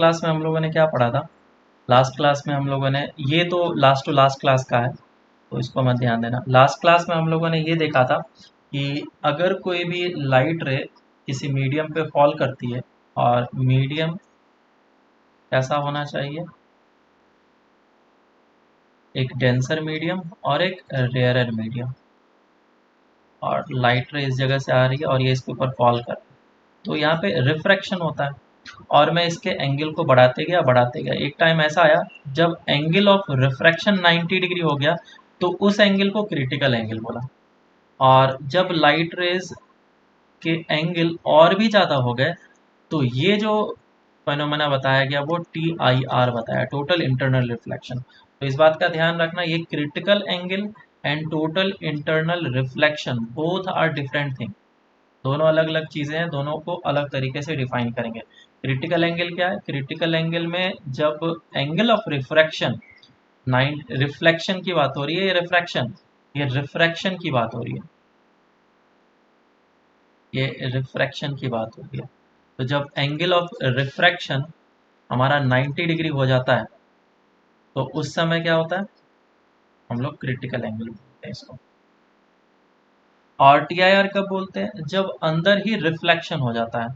Class में हम लोगों ने क्या पढ़ा था? लास्ट क्लास में हम लोगों ने, ये तो लास्ट टू लास्ट क्लास का है तो इसको मत ध्यान देना। लास्ट क्लास में हम लोगों ने ये देखा था कि अगर कोई भी लाइट रे किसी मीडियम पे फॉल करती है, और मीडियम कैसा होना चाहिए? एक डेंसर मीडियम और एक रेयरर मीडियम, और लाइट रे इस जगह से आ रही है और ये इसके ऊपर फॉल कर रही है, तो यहाँ पे रिफ्रैक्शन होता है। और मैं इसके एंगल को बढ़ाते गया, एक टाइम ऐसा आया जब एंगल ऑफ रिफ्रैक्शन 90 डिग्री हो गया, तो उस एंगल को क्रिटिकल एंगल बोला। और जब लाइट रेज के एंगल और भी ज़्यादा हो गए, तो ये जो फेनोमेना बताया गया वो TIR बताया, टोटल इंटरनल रिफ्लेक्शन। तो इस बात का ध्यान रखना, ये critical angle and total internal reflection both are different thing. दोनों अलग अलग चीज़ें हैं, दोनों को अलग तरीके से डिफाइन करेंगे। क्रिटिकल एंगल क्या है? क्रिटिकल एंगल में जब angle of refraction, nine reflection की बात हो रही है, ये रिफ्रैक्शन की बात हो रही है, ये रिफ्रैक्शन की बात हो रही है। तो जब एंगल ऑफ रिफ्रैक्शन हमारा 90 डिग्री हो जाता है, तो उस समय क्या होता है? हम लोग क्रिटिकल एंगल बोलते हैं इसको। और TIR कब बोलते हैं? जब अंदर ही रिफ्लेक्शन हो जाता है,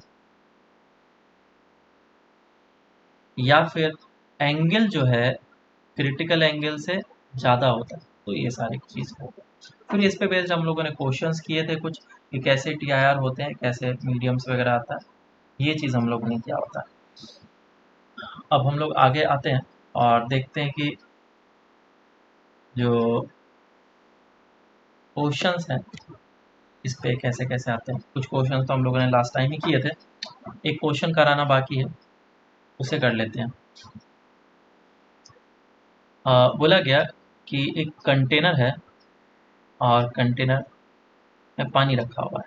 या फिर एंगल जो है क्रिटिकल एंगल से ज़्यादा होता है, तो ये सारी चीज़ होगा। फिर इस पे बेस्ड हम लोगों ने क्वेश्चंस किए थे कुछ, कि कैसे TIR होते हैं, कैसे मीडियम्स वगैरह आता है, ये चीज़ हम लोगों ने किया होता है। अब हम लोग आगे आते हैं और देखते हैं कि जो क्वेश्चंस हैं इस पे कैसे कैसे आते हैं। कुछ क्वेश्चंस तो हम लोगों ने लास्ट टाइम ही किए थे, एक क्वेश्चन कराना बाकी है, उसे कर लेते हैं। बोला गया कि एक कंटेनर है और कंटेनर में पानी रखा हुआ है,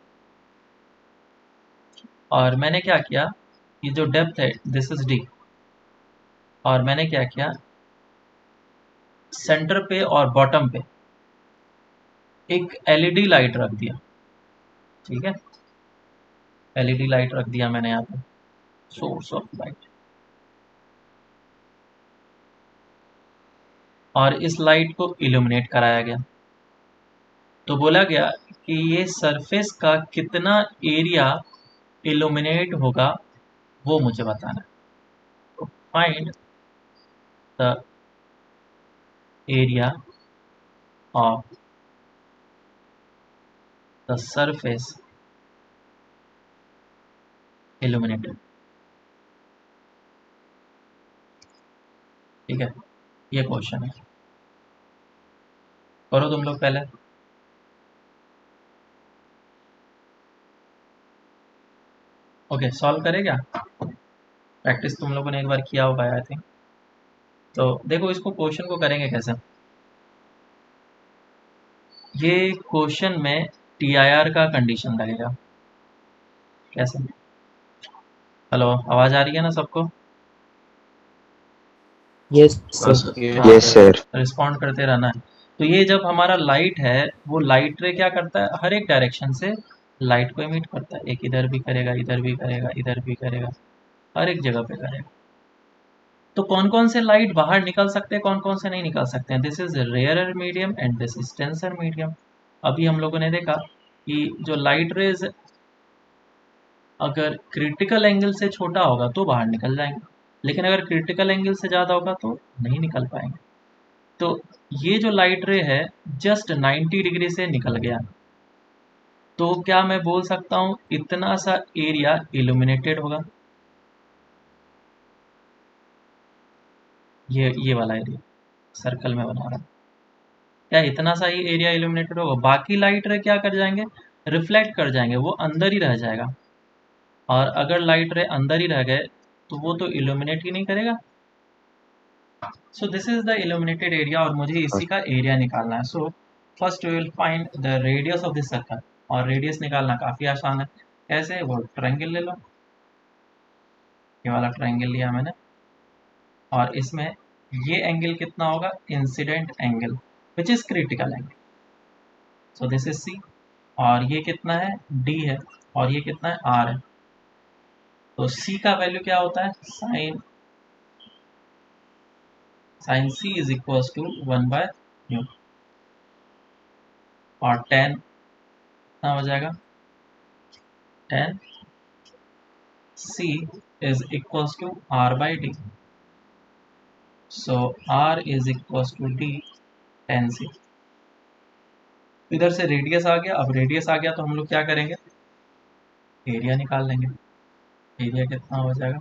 और मैंने क्या किया कि जो डेप्थ है दिस इज डी, और मैंने क्या किया, सेंटर पे और बॉटम पे एक LED लाइट रख दिया। ठीक है, LED लाइट रख दिया मैंने यहाँ पे, सोर्स ऑफ लाइट, और इस लाइट को इल्यूमिनेट कराया गया। तो बोला गया कि ये सरफेस का कितना एरिया इल्यूमिनेट होगा वो मुझे बताना है। तो find the area of the surface illuminated. ठीक है, ये क्वेश्चन है, करो तुम लोग पहले। ओके, सॉल्व करे क्या? प्रैक्टिस तुम लोगों ने एक बार किया होगा आई थिंक। तो देखो, इसको क्वेश्चन को करेंगे कैसे। ये क्वेश्चन में TIR का कंडीशन लगेगा। कैसे? हेलो, आवाज आ रही है ना सबको? Yes sir. हाँ, यस सर। रिस्पॉन्ड करते रहना है। तो ये जब हमारा लाइट है, वो लाइट रे क्या करता है, हर एक डायरेक्शन से लाइट को इमिट करता है। एक इधर भी करेगा, इधर भी करेगा, इधर भी करेगा, हर एक जगह पे करेगा। तो कौन कौन से लाइट बाहर निकल सकते हैं, कौन कौन से नहीं निकल सकते हैं? This is rarer medium and this is denser medium. अभी हम लोगों ने देखा कि जो लाइट रेज अगर क्रिटिकल एंगल से छोटा होगा तो बाहर निकल जाएंगे, लेकिन अगर क्रिटिकल एंगल से ज़्यादा होगा तो नहीं निकल पाएंगे। तो ये जो लाइट रे है जस्ट 90 डिग्री से निकल गया, तो क्या मैं बोल सकता हूँ इतना सा एरिया इल्यूमिनेटेड होगा? ये वाला एरिया सर्कल में बना रहा है, क्या इतना सा ही एरिया इल्यूमिनेटेड होगा? बाकी लाइट रे क्या कर जाएंगे, रिफ्लेक्ट कर जाएंगे, वो अंदर ही रह जाएगा। और अगर लाइट रे अंदर ही रह गए तो वो तो इल्यूमिनेट ही नहीं करेगा। So this is the illuminated area, और मुझे इसी का एरिया निकालना है। So first we will find the radius of this circle, और रेडियस निकालना काफ़ी आसान है। कैसे? वो ट्रायंगल ले लो, ये वाला ट्रायंगल लिया मैंने, और इसमें ये एंगल कितना होगा, incident angle which is critical angle. So this is C, और ये कितना है, डी है, और ये कितना है, आर है। तो सी का वैल्यू क्या होता है, sine sine C is equal to 1/μ, और tan कितना हो जाएगा, tan c is equals to r/d, so r is equals to d tan c। इधर से रेडियस आ गया, अब रेडियस आ गया तो हम लोग क्या करेंगे, एरिया निकाल लेंगे। एरिया कितना हो जाएगा,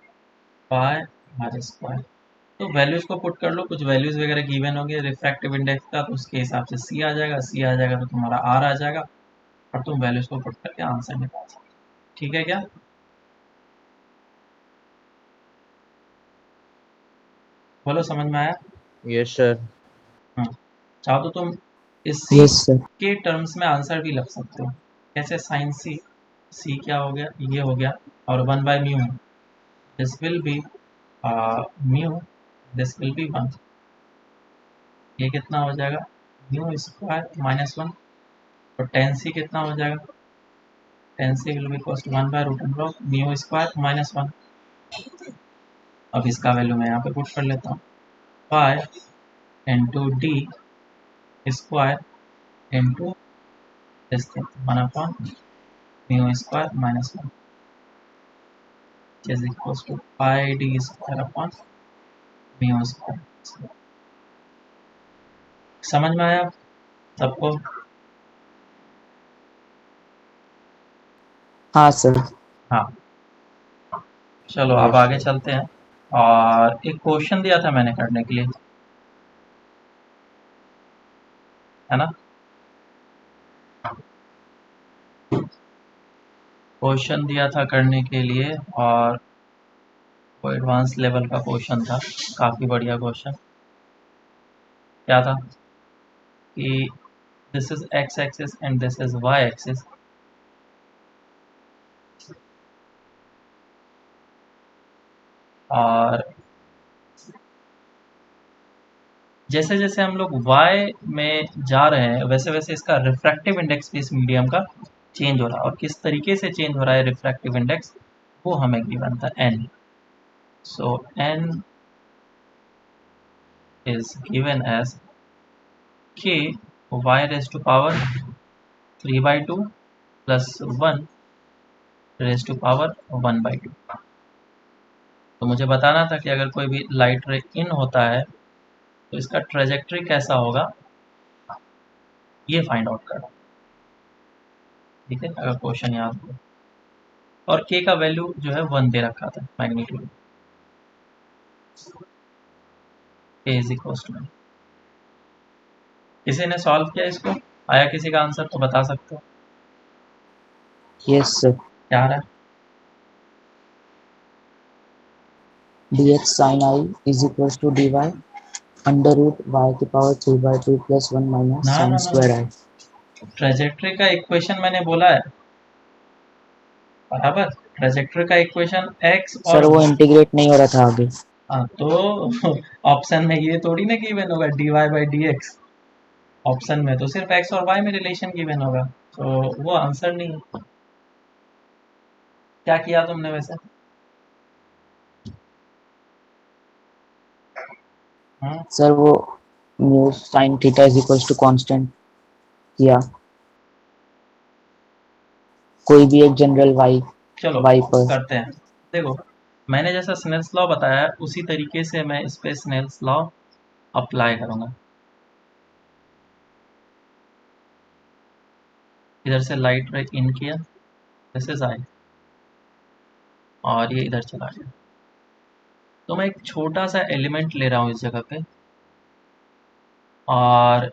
पाई आर स्क्वायर। तो वैल्यूज को पुट कर लो, कुछ वैल्यूज वगैरह गिवन होंगे रिफ्रैक्टिव इंडेक्स का, तो उसके हिसाब से सी आ जाएगा, सी आ जाएगा तो तुम्हारा आर आ जाएगा, और तुम वैल्यूज को पुट करके आंसर निकाल सकते। ठीक है क्या, बोलो समझ में आया। Yes sir. चाहो तो तुम इस सी यस सर। के टर्म्स में आंसर भी लग सकते हो, कैसे, साइन सी, सी क्या हो गया, ये हो गया, और 1/μ, this will be mu, this will be 1, ये कितना हो जाएगा, म्यू स्क्वायर -1, और tan c कितना हो जाएगा, tan c will be equal to 1/√ऑफ म्यू स्क्वायर -1। अब इसका वैल्यू मैं यहाँ पे पुट कर लेता हूँ, pi into D square into 1/म्यू square -1 is equal to pi D square upon mu square. समझ में आया सबको। हाँ सर। हाँ, चलो अब यस आगे सर। चलते हैं, और एक क्वेश्चन दिया था मैंने करने के लिए, है ना, क्वेश्चन दिया था करने के लिए, और वो एडवांस लेवल का क्वेश्चन था, काफ़ी बढ़िया क्वेश्चन। क्या था कि this is X axis and this is Y axis, और जैसे जैसे हम लोग y में जा रहे हैं वैसे वैसे इसका रिफ्रैक्टिव इंडेक्स भी इस मीडियम का चेंज हो रहा है, और किस तरीके से चेंज हो रहा है रिफ्रैक्टिव इंडेक्स वो हमें गिवन था n। So n is given as k y raised to power 3/2 plus 1 raised to power 1/2। तो मुझे बताना था कि अगर कोई भी लाइट रे इन होता है तो इसका ट्रेजेक्ट्री कैसा होगा, ये फाइंड आउट करना। ठीक है, अगर क्वेश्चन याद हो, और k का वैल्यू जो है 1 दे रखा था, magnitude k is equal to. किसी ने सॉल्व किया इसको, आया किसी का आंसर तो बता सकते हो, यस सर। क्या आ रहा है। dx sin i is equals to dy under root y की पावर 3/2 plus 1 माइनस ना साइन ना स्क्वायर ना, i। ट्रेजेक्ट्री का इक्वेशन मैंने बोला है, बराबर, ट्रेजेक्ट्री का इक्वेशन x और सर वो इंटीग्रेट नहीं हो रहा था आगे। हाँ तो ऑप्शन में ये थोड़ी ना गिवन होगा dy/dx, ऑप्शन में तो सिर्फ x और y में रिलेशन गिवन होगा, तो वो आंसर नहीं है। क्या किया तुमने वैसे, सर वो mu sine theta is equals to constant किया, कोई भी एक जनरल y चलो y पर। करते हैं। देखो, मैंने जैसा स्नेल्स लॉ बताया है उसी तरीके से मैं इस पे स्नेल्स लॉ अप्लाई करूंगा। इधर से लाइट रे इन किया, दिस इज आई, और ये इधर चला गया, तो मैं एक छोटा सा एलिमेंट ले रहा हूँ इस जगह पे, और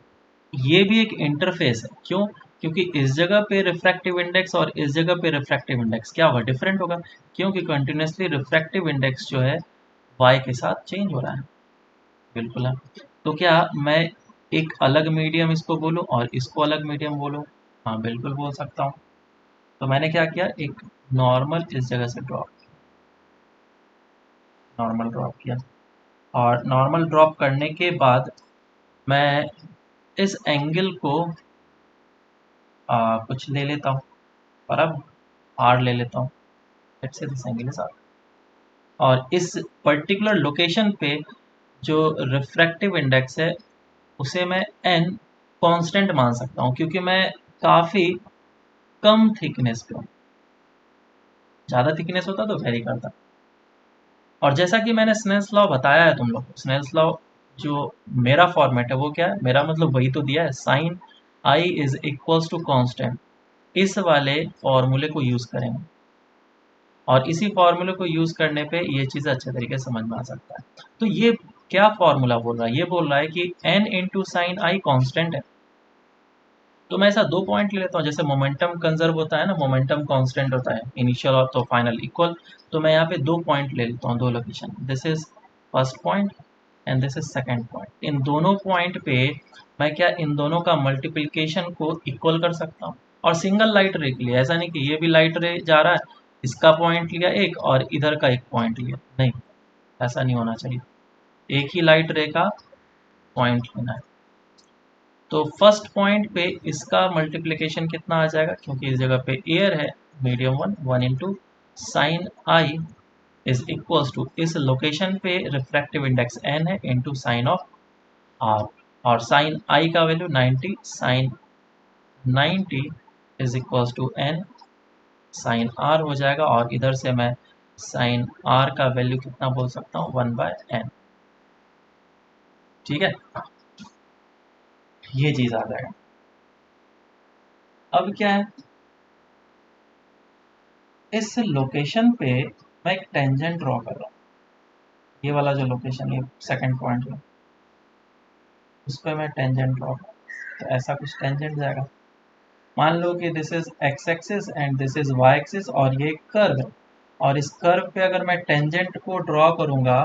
ये भी एक इंटरफेस है। क्यों, क्योंकि इस जगह पे रिफ्रैक्टिव इंडेक्स और इस जगह पे रिफ्रैक्टिव इंडेक्स क्या होगा, डिफरेंट होगा, क्योंकि कंटिन्यूसली रिफ्रैक्टिव इंडेक्स जो है y के साथ चेंज हो रहा है। बिल्कुल है, तो क्या मैं एक अलग मीडियम इसको बोलूँ और इसको अलग मीडियम बोलूँ, हाँ बिल्कुल बोल सकता हूँ। तो मैंने क्या किया, एक नॉर्मल इस जगह से ड्रॉप, नॉर्मल ड्रॉप किया, और नॉर्मल ड्रॉप करने के बाद मैं इस एंगल को कुछ ले लेता हूँ, और अब आर ले लेता हूँ, let's say this angle is are, और इस पर्टिकुलर लोकेशन पे जो रिफ्रैक्टिव इंडेक्स है उसे मैं n कांस्टेंट मान सकता हूँ, क्योंकि मैं काफ़ी कम थिकनेस पे हूँ। ज़्यादा थिकनेस होता तो वेरी करता। और जैसा कि मैंने स्नेल्स लॉ बताया है तुम लोग को, स्नेल्स लॉ जो मेरा फॉर्मेट है वो क्या है, मेरा मतलब वही तो दिया है, sine I is equals to constant. इस वाले फॉर्मूले को यूज़ करेंगे और इसी फॉर्मूले को यूज़ करने पे ये चीज़ अच्छे तरीके से समझ में आ सकता है। तो ये क्या फॉर्मूला बोल रहा है, ये बोल रहा है कि n इंटू साइन आई कॉन्स्टेंट है। तो मैं ऐसा दो पॉइंट ले लेता हूँ, जैसे मोमेंटम कंजर्व होता है ना, मोमेंटम कांस्टेंट होता है, इनिशियल और तो फाइनल इक्वल। तो मैं यहाँ पे दो पॉइंट ले लेता हूँ, दो location, this is first point and this is second point. इन दोनों पॉइंट पे मैं क्या इन दोनों का मल्टीप्लिकेशन को इक्वल कर सकता हूँ। और सिंगल लाइट रे के लिए ऐसा नहीं कि ये भी लाइट रे जा रहा है, इसका पॉइंट लिया एक और इधर का एक पॉइंट लिया, नहीं, ऐसा नहीं होना चाहिए। एक ही लाइट रे का पॉइंट लेना है। तो फर्स्ट पॉइंट पे इसका मल्टीप्लिकेशन कितना आ जाएगा, क्योंकि इस जगह पे एयर है, medium one, one into sine I is equals to, इस लोकेशन पे रिफ्रैक्टिव इंडेक्स n है, इंटू साइन ऑफ r। और साइन आई का value 90, sine 90 is equals to n sine r हो जाएगा। और इधर से मैं साइन r का वैल्यू कितना बोल सकता हूँ, 1/n। ठीक है, ये चीज़ आ जाएगा। अब क्या है, इस लोकेशन पे मैं एक टेंजेंट ड्रॉ कर रहा हूँ, ये वाला जो लोकेशन है सेकंड पॉइंट में, उस पर मैं टेंजेंट ड्रॉ कर, तो ऐसा कुछ टेंजेंट जाएगा। मान लो कि this is X axis and this is Y axis और ये कर्व है, और इस कर्व पे अगर मैं टेंजेंट को ड्रॉ करूंगा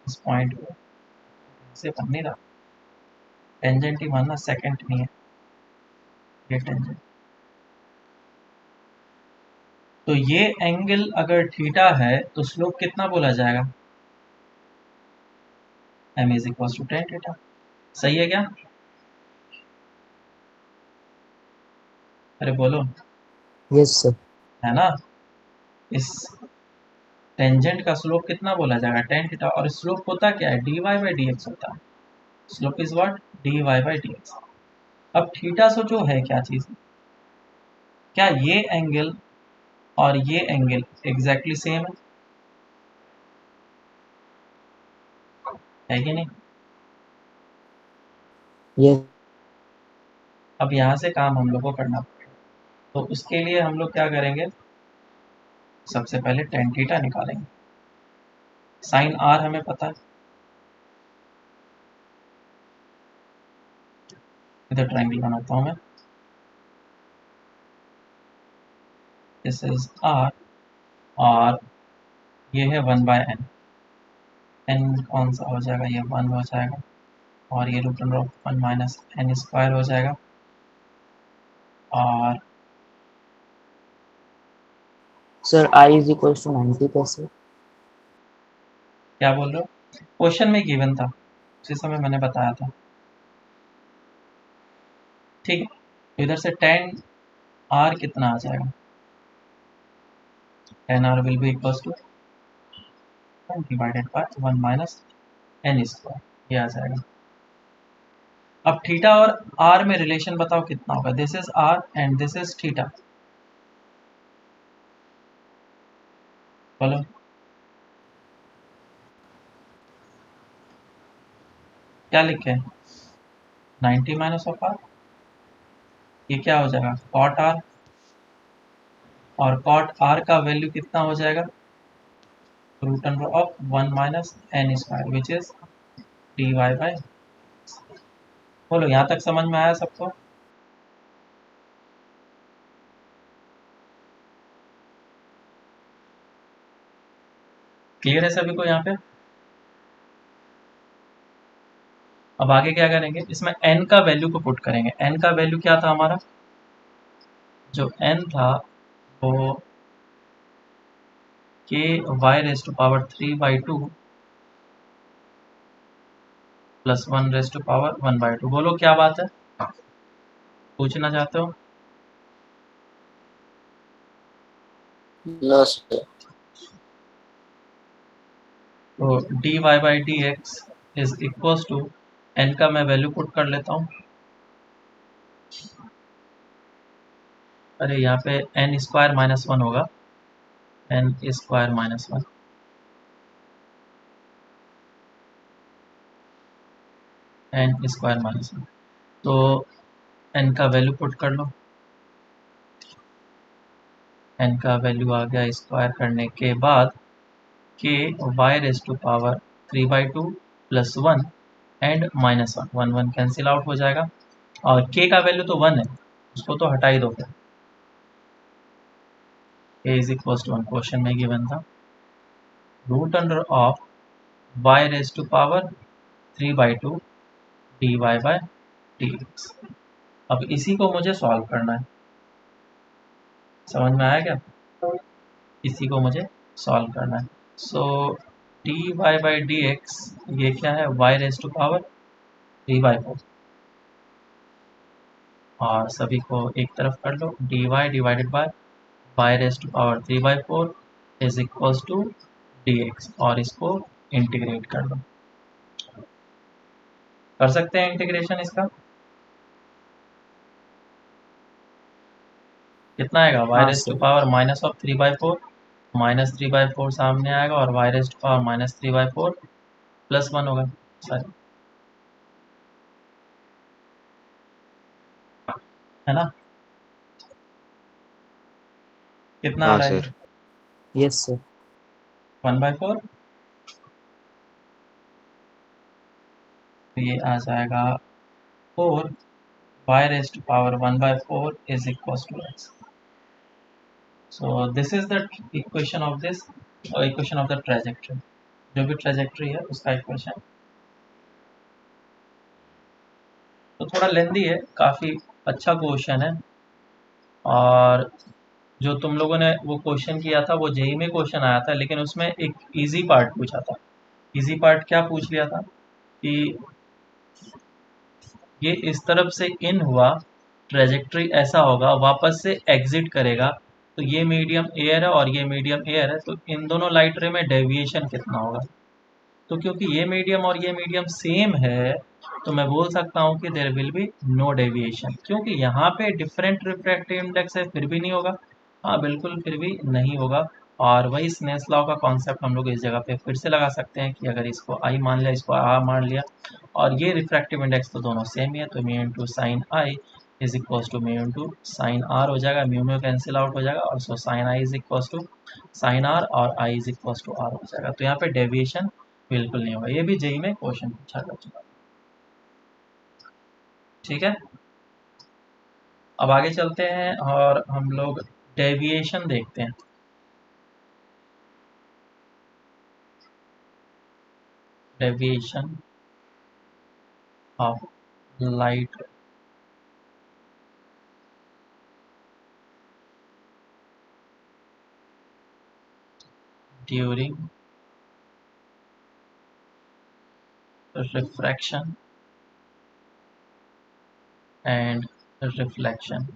इस पॉइंट पे, इसे बन नहीं रहा, टेंजेंट ही मानना, सेकंड नहीं है, ये टेंजेंट। तो ये एंगल अगर थीटा है तो स्लोप कितना बोला जाएगा, m is equal to tan theta. सही है क्या, अरे बोलो, यस सर। है ना। इस टेंजेंट का स्लोप कितना बोला जाएगा, टेन थीटा। और स्लोप होता क्या है, dy बाई डी एक्स होता है। Slope is what, dy by d x. अब थीटा सोचो है क्या चीज, क्या ये एंगल और ये एंगल एग्जैक्टली सेम है कि नहीं। यस अब यहाँ से काम हम लोग को करना पड़ेगा। तो उसके लिए हम लोग क्या करेंगे, सबसे पहले टेन थीटा निकालेंगे। साइन आर हमें पता है, इधर ट्रायंगल बनाता हूँ मैं, दिस इज आर, और ये है 1/n। n कौन सा हो जाएगा, ये 1 हो जाएगा, और ये root under of 1 minus n square हो जाएगा। और sir, i is equal to 90 कैसे? क्या बोल रहे हो, क्वेश्चन में गिवन था, उसी समय मैंने बताया था। ठीक है, तो इधर से टेन आर कितना आ जाएगा, tan r will be equal to divided by 1 minus n square, ये आ जाएगा। अब थीटा और आर में रिलेशन बताओ कितना होगा, this is r and this is theta, बोलो। क्या लिखे हैं, 90 माइनस ऑफ आर, ये क्या हो जाएगा, कॉट आर। और कॉट आर का वैल्यू कितना हो जाएगा, root under of 1 minus n square which is d y by. बोलो, यहाँ तक समझ में आया सबको। क्लियर है सभी को यहाँ पे। अब आगे क्या करेंगे, इसमें n का वैल्यू को पुट करेंगे। n का वैल्यू क्या था हमारा, जो n था वो k y raise to power 3/2 plus 1 raise to power 1/2। बोलो क्या बात है, पूछना चाहते हो। No sir. तो dy by d x is equals to n का मैं वैल्यू पुट कर लेता हूँ। अरे यहाँ पे एन स्क्वायर माइनस वन होगा, n square minus one, n square minus one. तो एन का वैल्यू पुट कर लो, एन का वैल्यू आ गया स्क्वायर करने के बाद k y raise to power 3/2 plus one and minus one, one one cancel out हो जाएगा, और के का वैल्यू तो वन है, उसको तो हटा ही दो फिर। a is equal to one, question में गिवन था root under of y raise to power 3/2 dy by dx। अब इसी को मुझे सॉल्व करना है, समझ में आया क्या? इसी को मुझे सॉल्व करना है। सो dy बाय dx ये क्या है, y रेज टू पावर 3/4, और सभी को एक तरफ कर लो, dy divided by y raise to power 3/4 is equals to dx, और इसको इंटीग्रेट कर लो। कर सकते हैं इंटीग्रेशन इसका, कितना आएगा, y हाँ raise to sir. Power minus of 3/4, minus 3/4 सामने आएगा, और y raise to power minus 3/4 plus one होगा, सॉरी, है ना? कितना आ हाँ रहा है, सर। Yes sir. 1/4, तो ये आ जाएगा 4 y raise to power 1/4 is equal to x। So this is the equation of this, equation of the trajectory, जो भी ट्रेजेक्टरी है उसका इक्वेशन। तो थोड़ा लेंदी है, काफ़ी अच्छा क्वेश्चन है, और जो तुम लोगों ने वो क्वेश्चन किया था वो जेई में क्वेश्चन आया था, लेकिन उसमें एक इजी पार्ट पूछा था। इजी पार्ट क्या पूछ लिया था कि ये इस तरफ से इन हुआ, ट्रेजेक्टरी ऐसा होगा, वापस से एग्जिट करेगा, तो ये मीडियम एयर है और ये मीडियम एयर है, तो इन दोनों लाइट रे में डेविएशन कितना होगा। तो क्योंकि ये मीडियम और ये मीडियम सेम है, तो मैं बोल सकता हूँ कि there will be no deviation, क्योंकि यहाँ पे डिफरेंट रिफ्रैक्टिव इंडेक्स है फिर भी नहीं होगा। हाँ बिल्कुल फिर भी नहीं होगा, और वही स्नेल्स लॉ का कॉन्सेप्ट हम लोग इस जगह पे फिर से लगा सकते हैं कि अगर इसको आई मान लिया, इसको आर मान लिया, और ये रिफ्रैक्टिव इंडेक्स तो दोनों सेम ही है, तो mu into sine I is equals to mu into sine r हो जाएगा, म्यू म्यू कैंसिल आउट हो जाएगा, और so sine I is equals to sine are, और i is equals to r हो जाएगा। तो यहाँ पे डेविएशन बिल्कुल नहीं होगा, ये भी जेई में क्वेश्चन पूछा जा चुका। ठीक है, अब आगे चलते हैं और हम लोग डेविएशन देखते हैं। Deviation of light during refraction and reflection.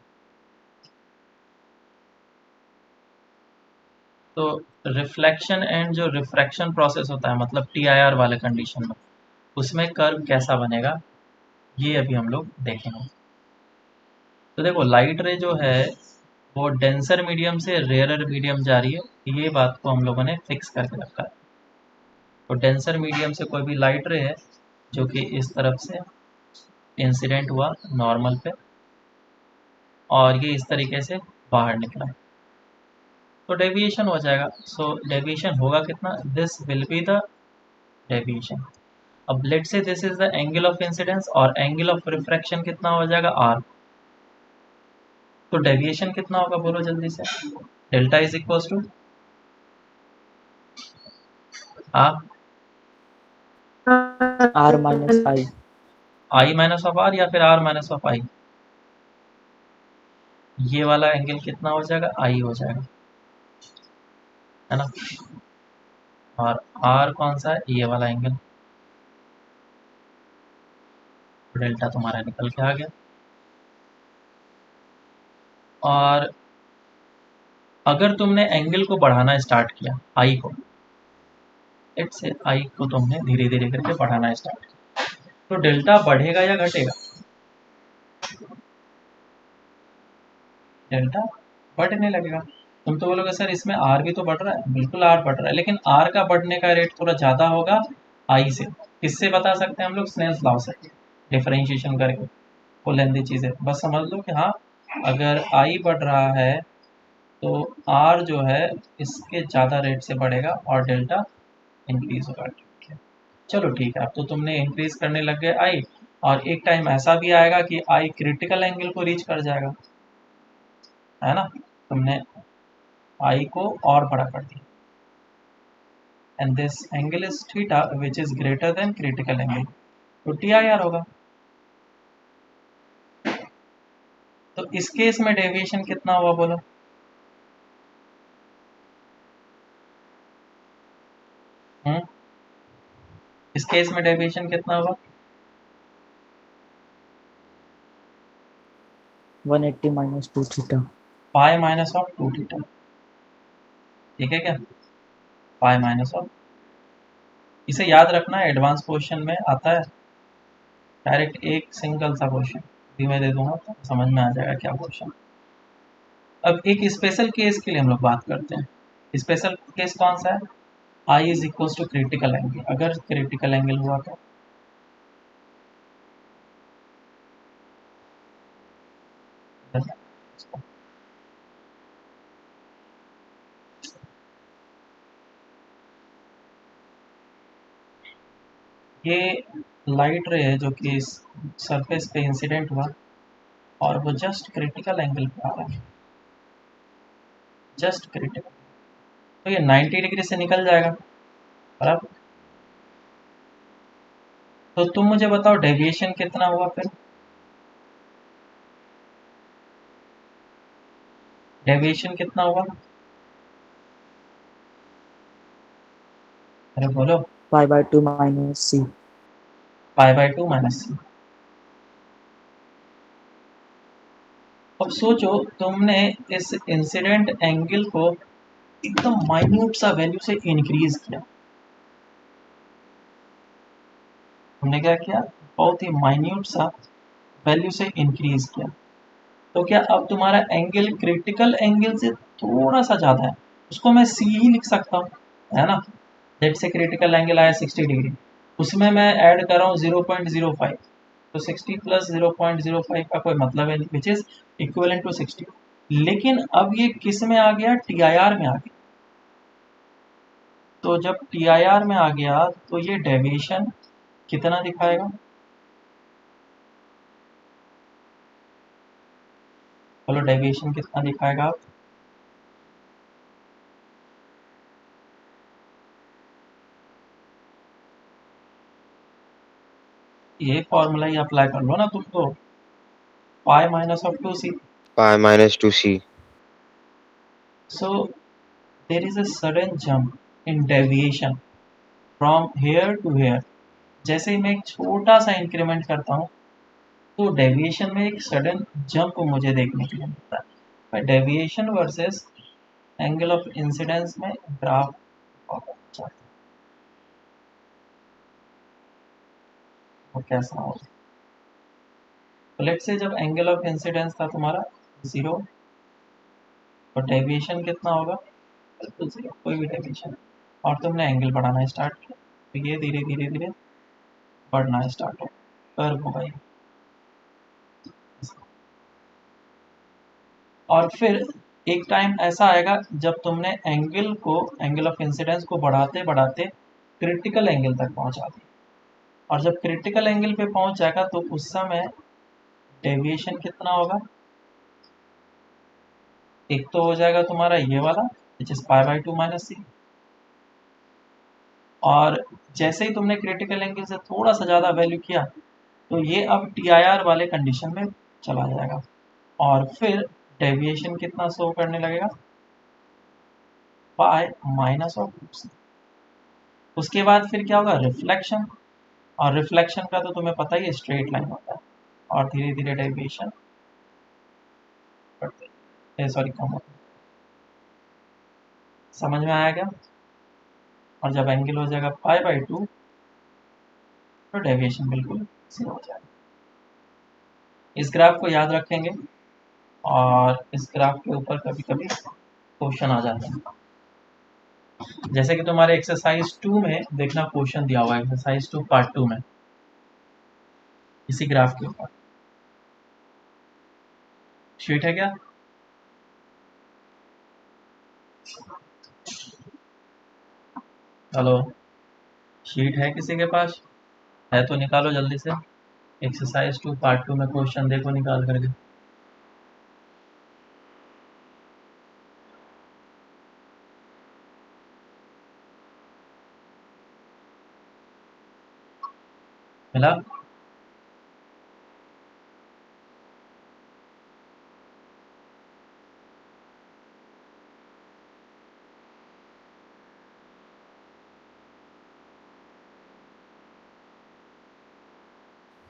तो रिफ्लेक्शन एंड जो रिफ्रैक्शन प्रोसेस होता है, मतलब टीआईआर वाले कंडीशन में, उसमें कर्व कैसा बनेगा ये अभी हम लोग देखेंगे। तो देखो लाइट रे जो है वो डेंसर मीडियम से रेयरर मीडियम जा रही है, ये बात को हम लोगों ने फिक्स करके रखा है। तो डेंसर मीडियम से कोई भी लाइट रे है जो कि इस तरफ से इंसिडेंट हुआ नॉर्मल पे, और ये इस तरीके से बाहर निकला, तो डेविएशन हो जाएगा। सो डेविएशन होगा कितना, this will be the deviation. अब लेट से this is the angle of incidence, और एंगल ऑफ रिफ्रैक्शन कितना हो जाएगा, आर। तो डेविएशन कितना होगा बोलो जल्दी से, delta is equal to r minus i. I minus of r, या फिर आर माइनस ऑफ आई, ये वाला एंगल कितना हो जाएगा, आई हो जाएगा, है ना? और आर कौन सा है, ये वाला एंगल, डेल्टा तुम्हारा निकल के आ गया। और अगर तुमने एंगल को बढ़ाना स्टार्ट किया, आई को, लेट्स से आई को तुमने धीरे धीरे करके बढ़ाना स्टार्ट किया, तो डेल्टा बढ़ेगा या घटेगा? डेल्टा बढ़ने लगेगा। तुम तो बोलोगे सर इसमें आर भी तो बढ़ रहा है, बिल्कुल आर बढ़ रहा है, लेकिन आर का बढ़ने का रेट थोड़ा ज़्यादा होगा आई से। किससे बता सकते हैं हम लोग? स्नेल्स लॉ से, डिफरेंशिएशन करके। वो लेंदी चीज़ है, बस समझ लो कि हाँ, अगर आई बढ़ रहा है तो आर जो है इसके ज़्यादा रेट से बढ़ेगा और डेल्टा इंक्रीज होगा। ठीक है, चलो ठीक है, अब तो तुमने इंक्रीज करने लग गए आई, और एक टाइम ऐसा भी आएगा कि आई क्रिटिकल एंगल को रीच कर जाएगा, है ना? तुमने आई को और बड़ा कर दिया, and this angle is theta which is greater than critical angle, तो टी आई आर होगा। तो इस केस में डेविएशन कितना हुआ बोलो? हम्म, इस केस में डेविएशन कितना हुआ? 180 minus 2 theta. Pi minus of two theta, ठीक है क्या? पाई माइनस ऑफ, इसे याद रखना, एडवांस क्वेश्चन में आता है डायरेक्ट एक सिंगल सा क्वेश्चन भी मैं दे दूंगा तो समझ में आ जाएगा क्या क्वेश्चन। अब एक स्पेशल केस के लिए हम लोग बात करते हैं। स्पेशल केस कौन सा है? I is equal to critical angle, अगर क्रिटिकल एंगल हुआ तो ये लाइट रे है जो कि इस सरफेस पे इंसिडेंट हुआ और वो जस्ट क्रिटिकल एंगल पे आ रहा है, जस्ट क्रिटिकल, तो ये 90 डिग्री से निकल जाएगा बराबर। तो तुम मुझे बताओ डेविएशन कितना हुआ फिर? डेविएशन कितना हुआ? अरे बोलो। Pi by 2 minus c. Pi by two minus C. अब सोचो, तुमने इस इंसिडेंट एंगल को एकदम माइन्यूट सा वैल्यू से इंक्रीज किया। तुमने क्या किया? बहुत ही माइन्यूट सा वैल्यू से इंक्रीज किया, तो क्या अब तुम्हारा एंगल क्रिटिकल एंगल से थोड़ा सा ज़्यादा है, उसको मैं सी ही लिख सकता हूँ, है ना? जेट से क्रिटिकल एंगल आया 60 डिग्री, उसमें मैं ऐड कर रहा हूँ 0.05, तो 60 प्लस 0.05 का कोई मतलब है नहीं, विच इज इक्वलेंट टू 60। लेकिन अब ये किस में आ गया? टी आई आर में आ गया। तो जब टी आई आर में आ गया तो ये डेविएशन कितना दिखाएगा? बोलो डेविएशन कितना दिखाएगा? ये फॉर्मूला ही अप्लाई कर लो ना तुम तो, pi minus of two C. pi minus 2c. So there is a sudden jump in deviation from here to here. जैसे ही मैं एक छोटा सा इंक्रीमेंट करता हूँ तो डेविएशन में एक सडन जंप मुझे देखने के लिए मिलता है। Deviation versus angle of incidence में ग्राफ वो कैसा होगा? तो लेट्स से जब एंगल ऑफ इंसिडेंस था तुम्हारा 0, तो डेविएशन कितना होगा? बिल्कुल 0, कोई भी डेविएशन, और तुमने एंगल बढ़ाना स्टार्ट किया तो ये धीरे धीरे धीरे बढ़ना स्टार्ट हो, कर्व होगा ये। और फिर एक टाइम ऐसा आएगा जब तुमने एंगल को, एंगल ऑफ इंसिडेंस को बढ़ाते बढ़ाते क्रिटिकल एंगल तक पहुंचा दिया, और जब क्रिटिकल एंगल पे पहुंच जाएगा तो उस समय डेविएशन कितना होगा? एक तो हो जाएगा तुम्हारा ये वाला which is pi by two minus C, और जैसे ही तुमने क्रिटिकल एंगल से थोड़ा सा ज़्यादा वैल्यू किया तो ये अब टी आई आर वाले कंडीशन में चला जाएगा, और फिर डेविएशन कितना शो करने लगेगा? पाई माइनस ऑफ, उसके बाद फिर क्या होगा? रिफ्लेक्शन, और रिफ्लेक्शन का तो तुम्हें पता ही है स्ट्रेट लाइन होता है, और धीरे धीरे डेविएशन बढ़ते, सॉरी कम होता है। समझ में आया क्या? और जब एंगल हो जाएगा π/2 तो डेविएशन बिल्कुल 0 हो जाएगा। इस ग्राफ को याद रखेंगे और इस ग्राफ के ऊपर कभी कभी क्वेश्चन आ जाता है। जैसे कि तुम्हारे एक्सरसाइज 2 में देखना क्वेश्चन दिया हुआ है, एक्सरसाइज 2 पार्ट 2 में इसी ग्राफ के ऊपर। शीट है क्या? हेलो, शीट है किसी के पास? है तो निकालो जल्दी से। एक्सरसाइज 2 पार्ट 2 में क्वेश्चन देखो निकाल करके। मिला?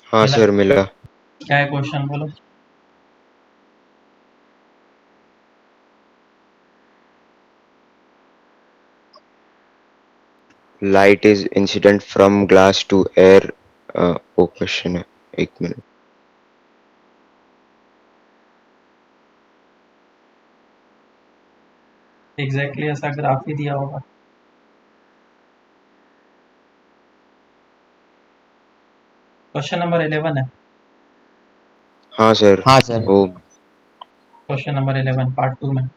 हाँ मिला? सर मिला। क्या है क्वेश्चन बोलो। Light is incident from glass to air. वो क्वेश्चन है, एक मिनट। एग्जैक्टली ऐसा ग्राफ ही दिया होगा। क्वेश्चन नंबर 11 है। हाँ सर। हाँ सर। वो क्वेश्चन नंबर 11 पार्ट 2 में।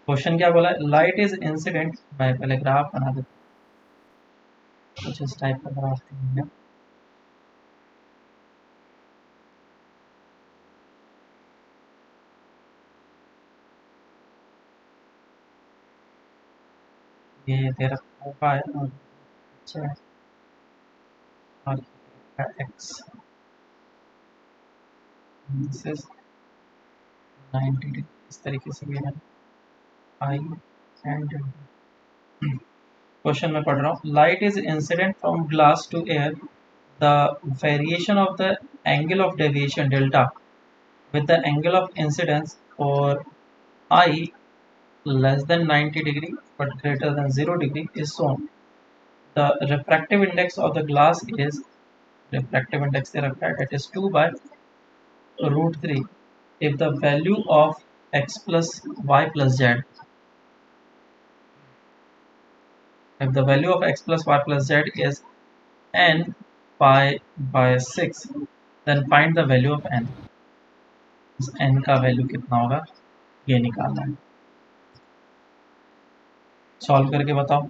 क्वेश्चन क्या बोला है? Light is incident. मैं पहले ग्राफ बना देता हूँ, कुछ इस टाइप का ग्राफ देंगे। ये तेरा होगा है और अच्छा है, और एक्स दिस इज 90 डिग्री, इस तरीके से ये है आई एंड। क्वेश्चन में पढ़ रहा हूँ। Light is incident from glass to air, the variation of the angle of deviation delta with the angle of incidence for I less than 90 degree but greater than 0 degree is shown. The refractive index of the glass is, refractive index they रखा है, it is 2 by root 3 if the value of x plus y plus z, if the value of x plus y plus z is n pi by 6 then find the value of n. इस n का value कितना होगा ये निकालना है। Solve करके बताओ।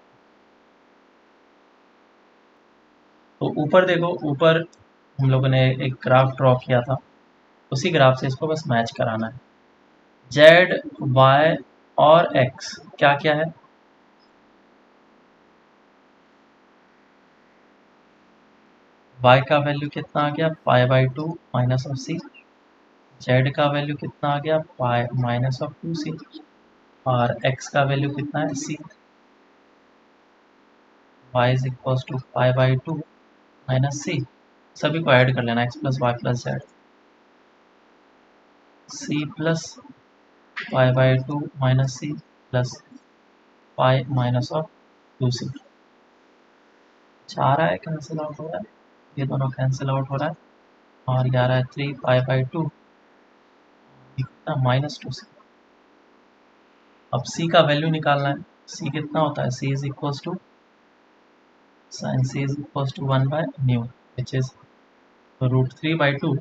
तो ऊपर देखो, ऊपर हम लोगों ने एक ग्राफ ड्रॉ किया था, उसी ग्राफ से इसको बस मैच कराना है। जेड, वाई और एक्स क्या क्या है? वाई का वैल्यू कितना आ गया? π/2 माइनस ऑफ सी। जेड का वैल्यू कितना आ गया? Pi minus of 2c। और एक्स का वैल्यू कितना है? C. Y is equal to π/2 minus C. सभी को ऐड कर लेना, X plus Y plus Z. C plus π/2 minus C plus pi minus of 2c। आ रहा है कैंसिल आउट हो रहा है, ये दोनों कैंसिल आउट हो रहा है और ये आ रहा है 3π/2 कितना -2c। अब c का वैल्यू निकालना है। c कितना होता है? c is equal to sin c is equal to 1/μ which is √3/2।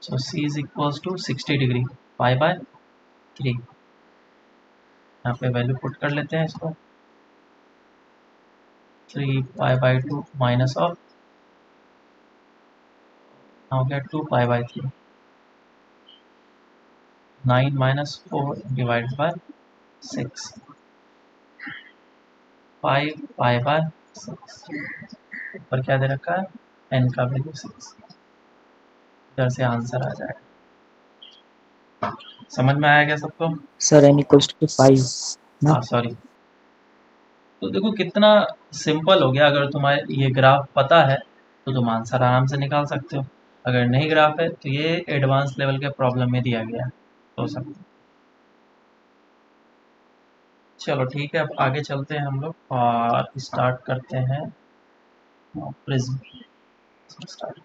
So c is equal to 60 degree π/3। यहाँ पे वैल्यू पुट कर लेते हैं इसको। 3π/2 माइनस ऑफ हो गया 2π/3। 9 माइनस 4 डिवाइड बाय 6 5π/6। ऊपर क्या दे रखा है? n का वैल्यू 6। इधर से आंसर आ जाएगा। समझ में आया क्या सबको? सर n इक्वल्स टू 5 ना? हाँ सॉरी। तो देखो कितना सिंपल हो गया। अगर तुम्हारे ये ग्राफ पता है तो तुम आंसर आराम से निकाल सकते हो। अगर नहीं ग्राफ है तो ये एडवांस लेवल के प्रॉब्लम में दिया गया है, हो सकता है। चलो ठीक है, अब आगे चलते हैं हम लोग और स्टार्ट करते हैं प्रिज्म स्टार्ट।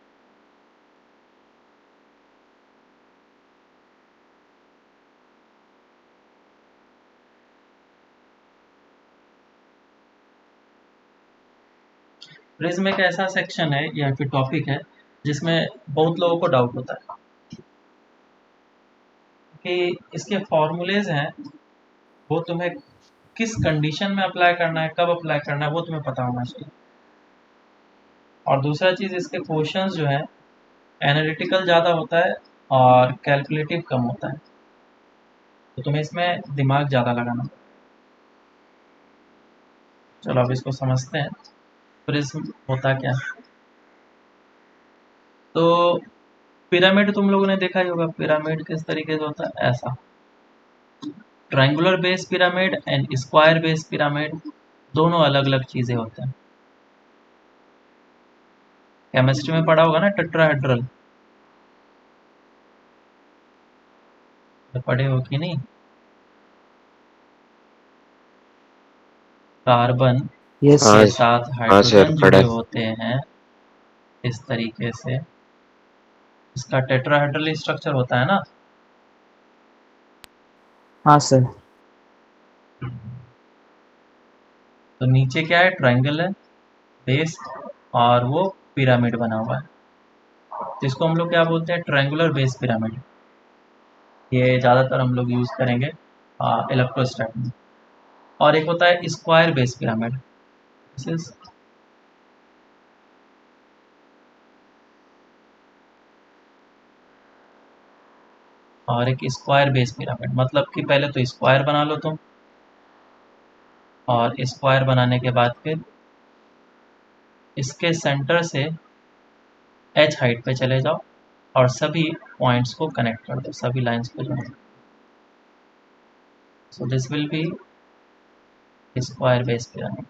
प्रिज्म एक ऐसा सेक्शन है या फिर टॉपिक है जिसमें बहुत लोगों को डाउट होता है कि इसके फॉर्मूलेज हैं, वो तुम्हें किस कंडीशन में अप्लाई करना है, कब अप्लाई करना है, वो तुम्हें पता होना चाहिए। और दूसरा चीज़, इसके क्वेश्चंस जो है एनालिटिकल ज़्यादा होता है और कैलकुलेटिव कम होता है, तो तुम्हें इसमें दिमाग ज़्यादा लगाना पड़ता है। चलो अब इसको समझते हैं प्रिज्म होता क्या है। तो पिरामिड तुम लोगों ने देखा ही होगा, पिरामिड किस तरीके से होता है, ऐसा triangular base pyramid and square base pyramid, दोनों अलग अलग चीज़ें होते हैं। केमिस्ट्री में पढ़ा होगा ना टेट्राहेड्रल, तो पढ़े हो कि नहीं। कार्बन यस के हाँ सर। साथ हाँ सर, हाइड्रोजन पढ़ा जुड़े है। होते हैं इस तरीके से, इसका टेट्राहेड्रल स्ट्रक्चर होता है ना। हाँ सर। तो नीचे क्या है, ट्रायंगल है बेस, और वो पिरामिड बना हुआ है, तो इसको हम लोग क्या बोलते हैं, ट्रायंगुलर बेस पिरामिड। ये ज़्यादातर हम लोग यूज़ करेंगे इलेक्ट्रोस्टैट में। और एक होता है square base pyramid, this is, और एक स्क्वायर बेस पिरामिड, मतलब कि पहले तो स्क्वायर बना लो तुम, और स्क्वायर बनाने के बाद फिर इसके सेंटर से h हाइट पे चले जाओ और सभी पॉइंट्स को कनेक्ट कर दो, सभी लाइंस को जोड़ दो। सो this will B square base pyramid.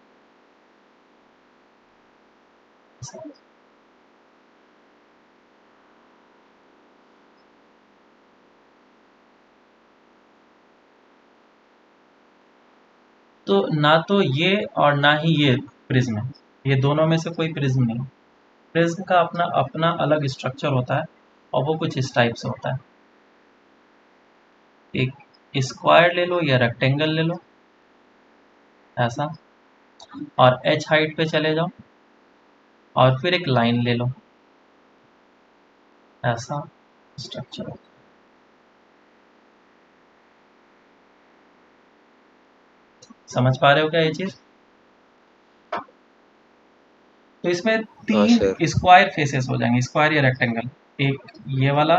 तो ना तो ये और ना ही ये प्रिज्म है, ये दोनों में से कोई प्रिज्म नहीं। प्रिज्म का अपना अपना अलग स्ट्रक्चर होता है और वो कुछ इस टाइप से होता है, एक स्क्वायर ले लो या रेक्टेंगल ले लो ऐसा, और h हाइट पे चले जाओ और फिर एक लाइन ले लो, ऐसा स्ट्रक्चर होता है। समझ पा रहे हो क्या ये चीज। तो इसमें हाँ सर। तीन स्क्वायर फेसेस हो जाएंगे, स्क्वायर या रेक्टेंगल, एक ये वाला,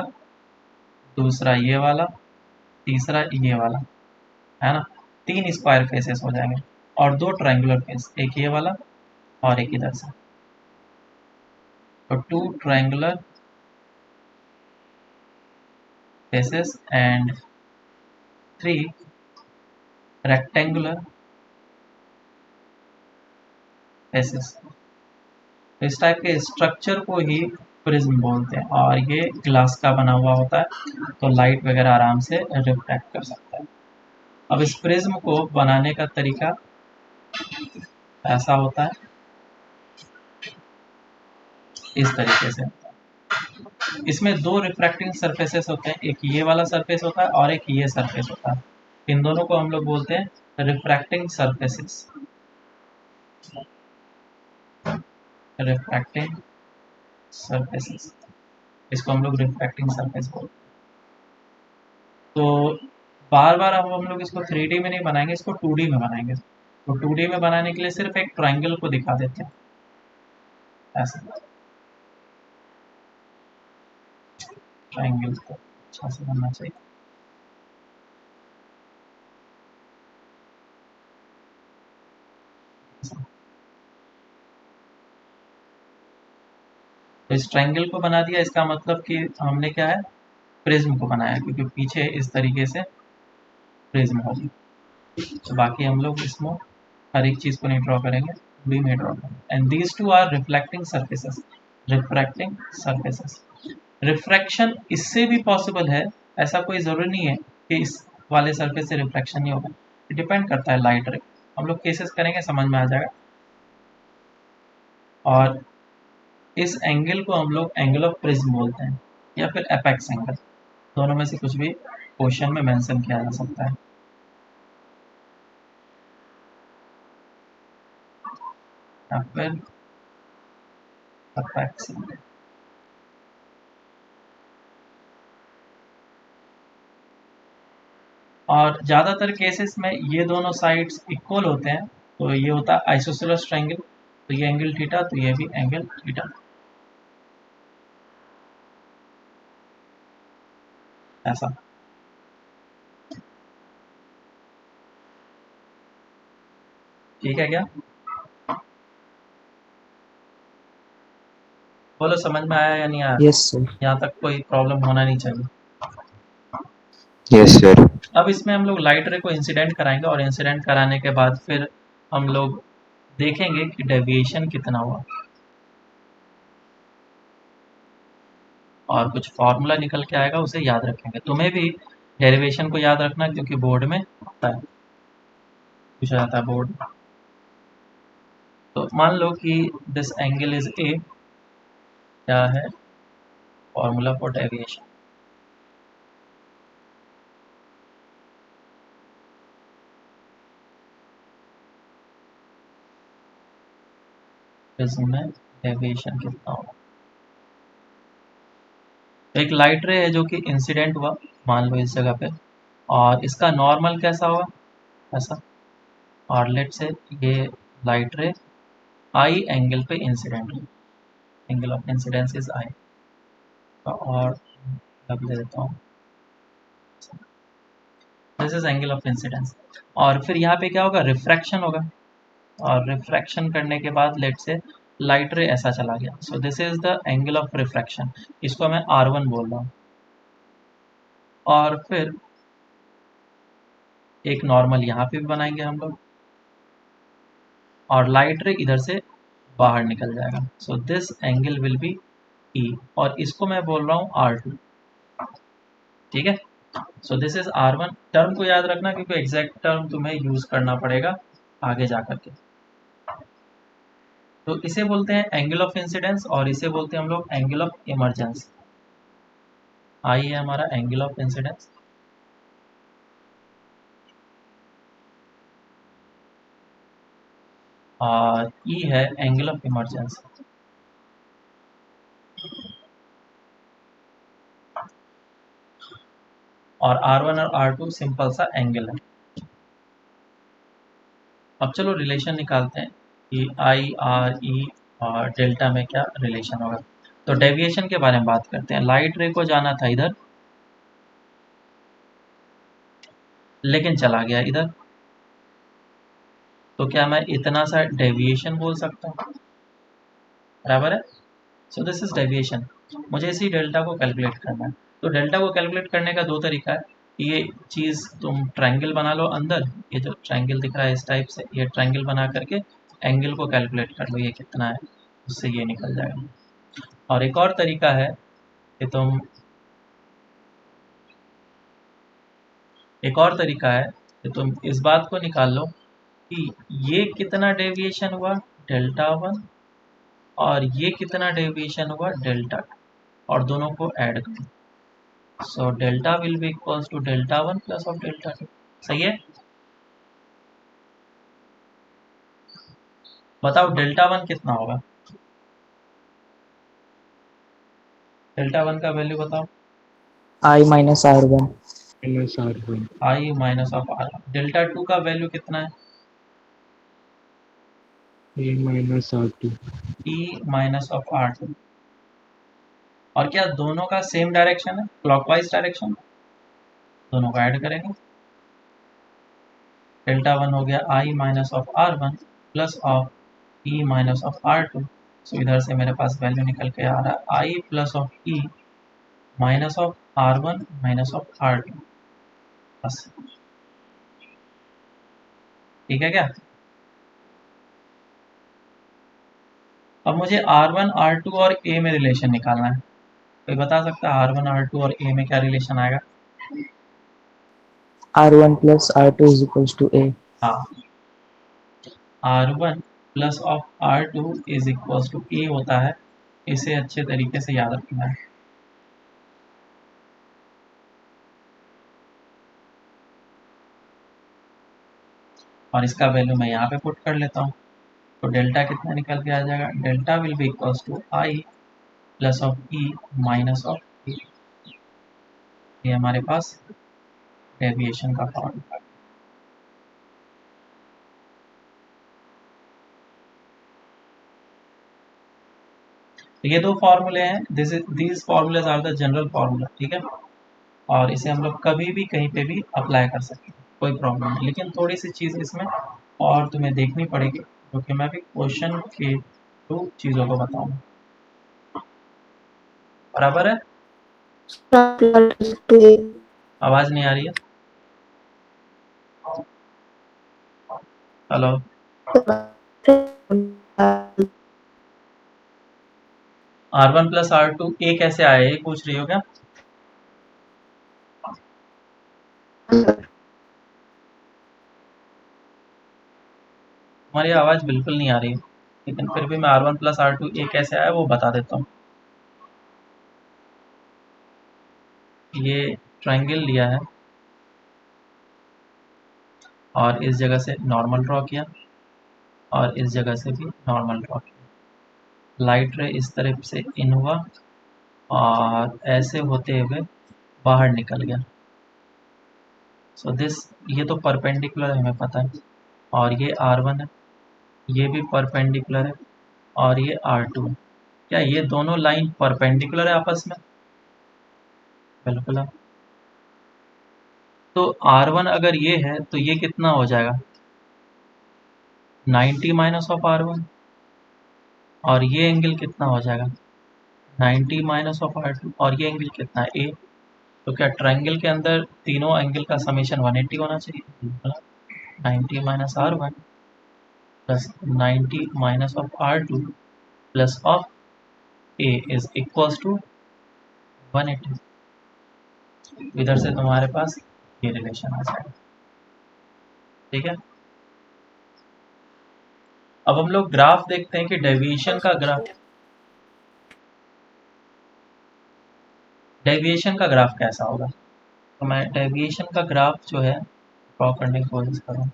दूसरा ये वाला, तीसरा ये वाला, है ना। तीन स्क्वायर फेसेस हो जाएंगे और दो ट्रायंगुलर फेस, एक ये वाला और एक इधर से। तो two triangular faces and three rectangular faces, इस टाइप के स्ट्रक्चर को ही प्रिज्म बोलते हैं। और ये ग्लास का बना हुआ होता है, तो लाइट वगैरह आराम से रिफ्लेक्ट कर सकता है। अब इस प्रिज्म को बनाने का तरीका ऐसा होता है, इस तरीके से। इसमें दो रिफ्रैक्टिंग सरफेसेस होते हैं, एक ये वाला सरफेस होता है और एक ये सरफेस होता है। इन दोनों को हम लोग बोलते हैं रिफ्रैक्टिंग सरफेसेस, रिफ्रैक्टिंग सरफेसेस, इसको हम लोग रिफ्रैक्टिंग सरफेस बोलते हैं। तो बार बार अब हम लोग इसको 3D में नहीं बनाएंगे, इसको 2D में बनाएंगे। तो 2D में बनाने के लिए सिर्फ एक ट्रायंगल को दिखा देते हैं ऐसा, ट्रायंगल को अच्छा से बनना चाहिए। तो इस ट्रायंगल को बना दिया, इसका मतलब कि हमने क्या है, प्रिज्म को बनाया, क्योंकि पीछे इस तरीके से प्रिज्म होगी। तो बाकी हम लोग इसमें हर एक चीज़ को नहीं ड्रॉ करेंगे, बी में ड्रॉ करेंगे। And these two are reflecting surfaces, refracting surfaces. Refraction इससे भी पॉसिबल है, ऐसा कोई ज़रूरी नहीं है कि इस वाले सरफेस से रिफ्रैक्शन नहीं होगा। डिपेंड करता है लाइट रे। हम लोग केसेस करेंगे समझ में आ जाएगा। और इस एंगल को हम लोग एंगल ऑफ प्रिज्म बोलते हैं या फिर एपेक्स एंगल, दोनों में से कुछ भी क्वेश्चन में मेंशन किया जा सकता है। या फिर एपेक्स एंगल। और ज़्यादातर केसेस में ये दोनों साइड्स इक्वल होते हैं, तो ये होता है आइसोसेलेस ट्रायंगल, तो ये एंगल थीटा, तो ये भी एंगल थीटा, ऐसा। ठीक है क्या? बोलो समझ में आया या नहीं आया? Yes sir. यहाँ तक कोई प्रॉब्लम होना नहीं चाहिए। Yes sir. अब इसमें हम लोग लाइट रे को इंसिडेंट कराएंगे और इंसिडेंट कराने के बाद फिर हम लोग देखेंगे कि डेविएशन कितना हुआ और कुछ फॉर्मूला निकल के आएगा, उसे याद रखेंगे। तुम्हें भी डेरिवेशन को याद रखना क्योंकि बोर्ड में आता है, पूछा जाता है बोर्ड में। तो मान लो कि दिस एंगल इज ए, क्या है फॉर्मूला फॉर डेविएशन? इसमें डेविएशन कितना होगा? एक लाइट रे है जो कि इंसिडेंट हुआ, मान लो इस जगह पे, और इसका नॉर्मल कैसा होगा? ऐसा। और लेट से ये लाइट रे आई एंगल पे इंसिडेंट हुई, angle of incidence is I, और अब दे देता हूँ this is angle of incidence. और फिर यहाँ पे क्या होगा? रिफ्रैक्शन होगा, और रिफ्रैक्शन करने के बाद लेट से लाइट रे ऐसा चला गया, सो this is the angle of refraction, इसको मैं R1 बोल रहा हूँ। और फिर एक नॉर्मल यहाँ पे भी बनाएंगे हम लोग, और लाइट रे इधर से बाहर निकल जाएगा, so this angle will be E, और इसको मैं बोल रहा हूँ R2। ठीक है, सो दिस इज R1। टर्म को याद रखना क्योंकि एग्जैक्ट टर्म तुम्हें यूज करना पड़ेगा आगे जा करके। तो इसे बोलते हैं एंगल ऑफ इंसिडेंस, और इसे बोलते हैं हम लोग एंगल ऑफ इमरजेंस। आई है हमारा एंगल ऑफ इंसिडेंस, और ई है एंगल ऑफ इमरजेंस। और R1 और R2 सिंपल सा एंगल है। अब चलो रिलेशन निकालते हैं कि आई आर ई और डेल्टा में क्या रिलेशन होगा। तो डेविएशन के बारे में बात करते हैं। लाइट रे को जाना था इधर, लेकिन चला गया इधर, तो क्या मैं इतना सा डेविएशन बोल सकता हूँ? बराबर है। सो दिस इज डेविएशन। मुझे इसी डेल्टा को कैलकुलेट करना है। तो डेल्टा को कैलकुलेट करने का दो तरीका है। ये चीज़ तुम ट्रायंगल बना लो अंदर, ये जो ट्रायंगल दिख रहा है इस टाइप से, ये ट्रायंगल बना करके एंगल को कैलकुलेट कर लो ये कितना है, उससे ये निकल जाएगा। और एक और तरीका है कि तुम इस बात को निकाल लो कि ये कितना डेविएशन हुआ, डेल्टा 1, और ये कितना डेविएशन हुआ, डेल्टा 2, और दोनों को ऐड करो। So delta will be equals to delta 1 plus of delta 2। सही है? बताओ डेल्टा 1 कितना होगा? डेल्टा 1 का वैल्यू बताओ। I minus R1। I minus of R. Delta 2 का वैल्यू कितना है? A minus R2। E minus of R two. और क्या दोनों का सेम डायरेक्शन है, क्लॉकवाइज डायरेक्शन? दोनों को ऐड करेंगे, डेल्टा 1 हो गया I minus of R1 plus of E minus of R2। So इधर से मेरे पास वैल्यू निकल के आ रहा है I plus of E minus of R1 minus of R2। बस, ठीक है क्या? अब मुझे R1 R2 और A में रिलेशन निकालना है। कोई बता सकता है R1 R2 और A में क्या रिलेशन आएगा? R1 plus R2 is equals to A. हाँ, R1 plus of R2 is equals to A होता है। इसे अच्छे तरीके से याद रखना है। और इसका वैल्यू मैं यहाँ पे पुट कर लेता हूँ, तो डेल्टा कितना निकल के आ जाएगा, delta will be equals to I plus of E minus of E. ये हमारे पास डेविएशन का फॉर्मूला। ये दो फॉर्मूले हैं, these formulas are the general formula, ठीक है। और इसे हम लोग कभी भी कहीं पे भी अप्लाई कर सकते हैं, कोई प्रॉब्लम नहीं। लेकिन थोड़ी सी चीज़ इसमें और तुम्हें देखनी पड़ेगी, क्योंकि मैं भी क्वेश्चन के थ्रू चीज़ों को बताऊंगा। बराबर है? आवाज़ नहीं आ रही है? हेलो, R1 प्लस R2 ए कैसे आया, ये पूछ रही हो क्या? हमारी आवाज़ बिल्कुल नहीं आ रही है, लेकिन फिर भी मैं R1 प्लस R2 ए कैसे आया वो बता देता हूँ। ये ट्रायंगल लिया है और इस जगह से नॉर्मल ड्रॉ किया और इस जगह से भी नॉर्मल ड्रॉ किया। लाइट रे इस तरफ से इन हुआ और ऐसे होते हुए बाहर निकल गया। सो दिस, ये तो परपेंडिकुलर है, हमें पता है। और ये R1 है, ये भी परपेंडिकुलर है, और ये R2 है। क्या ये दोनों लाइन परपेंडिकुलर है आपस में? बिल्कुल है। तो R1 अगर ये है तो ये कितना हो जाएगा, 90 माइनस ऑफ R1। और ये एंगल कितना हो जाएगा, 90 माइनस ऑफ R2। और ये एंगल कितना है, A। तो क्या ट्रायंगल के अंदर तीनों एंगल का समेशन 180 होना चाहिए? 90 minus R1 plus 90 minus of R2 plus of A is equals to 180। इधर से तुम्हारे पास ये रिलेशन आ जाएगा, ठीक है। अब हम लोग ग्राफ देखते हैं कि डेविएशन का ग्राफ कैसा होगा। तो मैं डेविएशन का ग्राफ जो है ड्रॉ करने की कोशिश करूँ।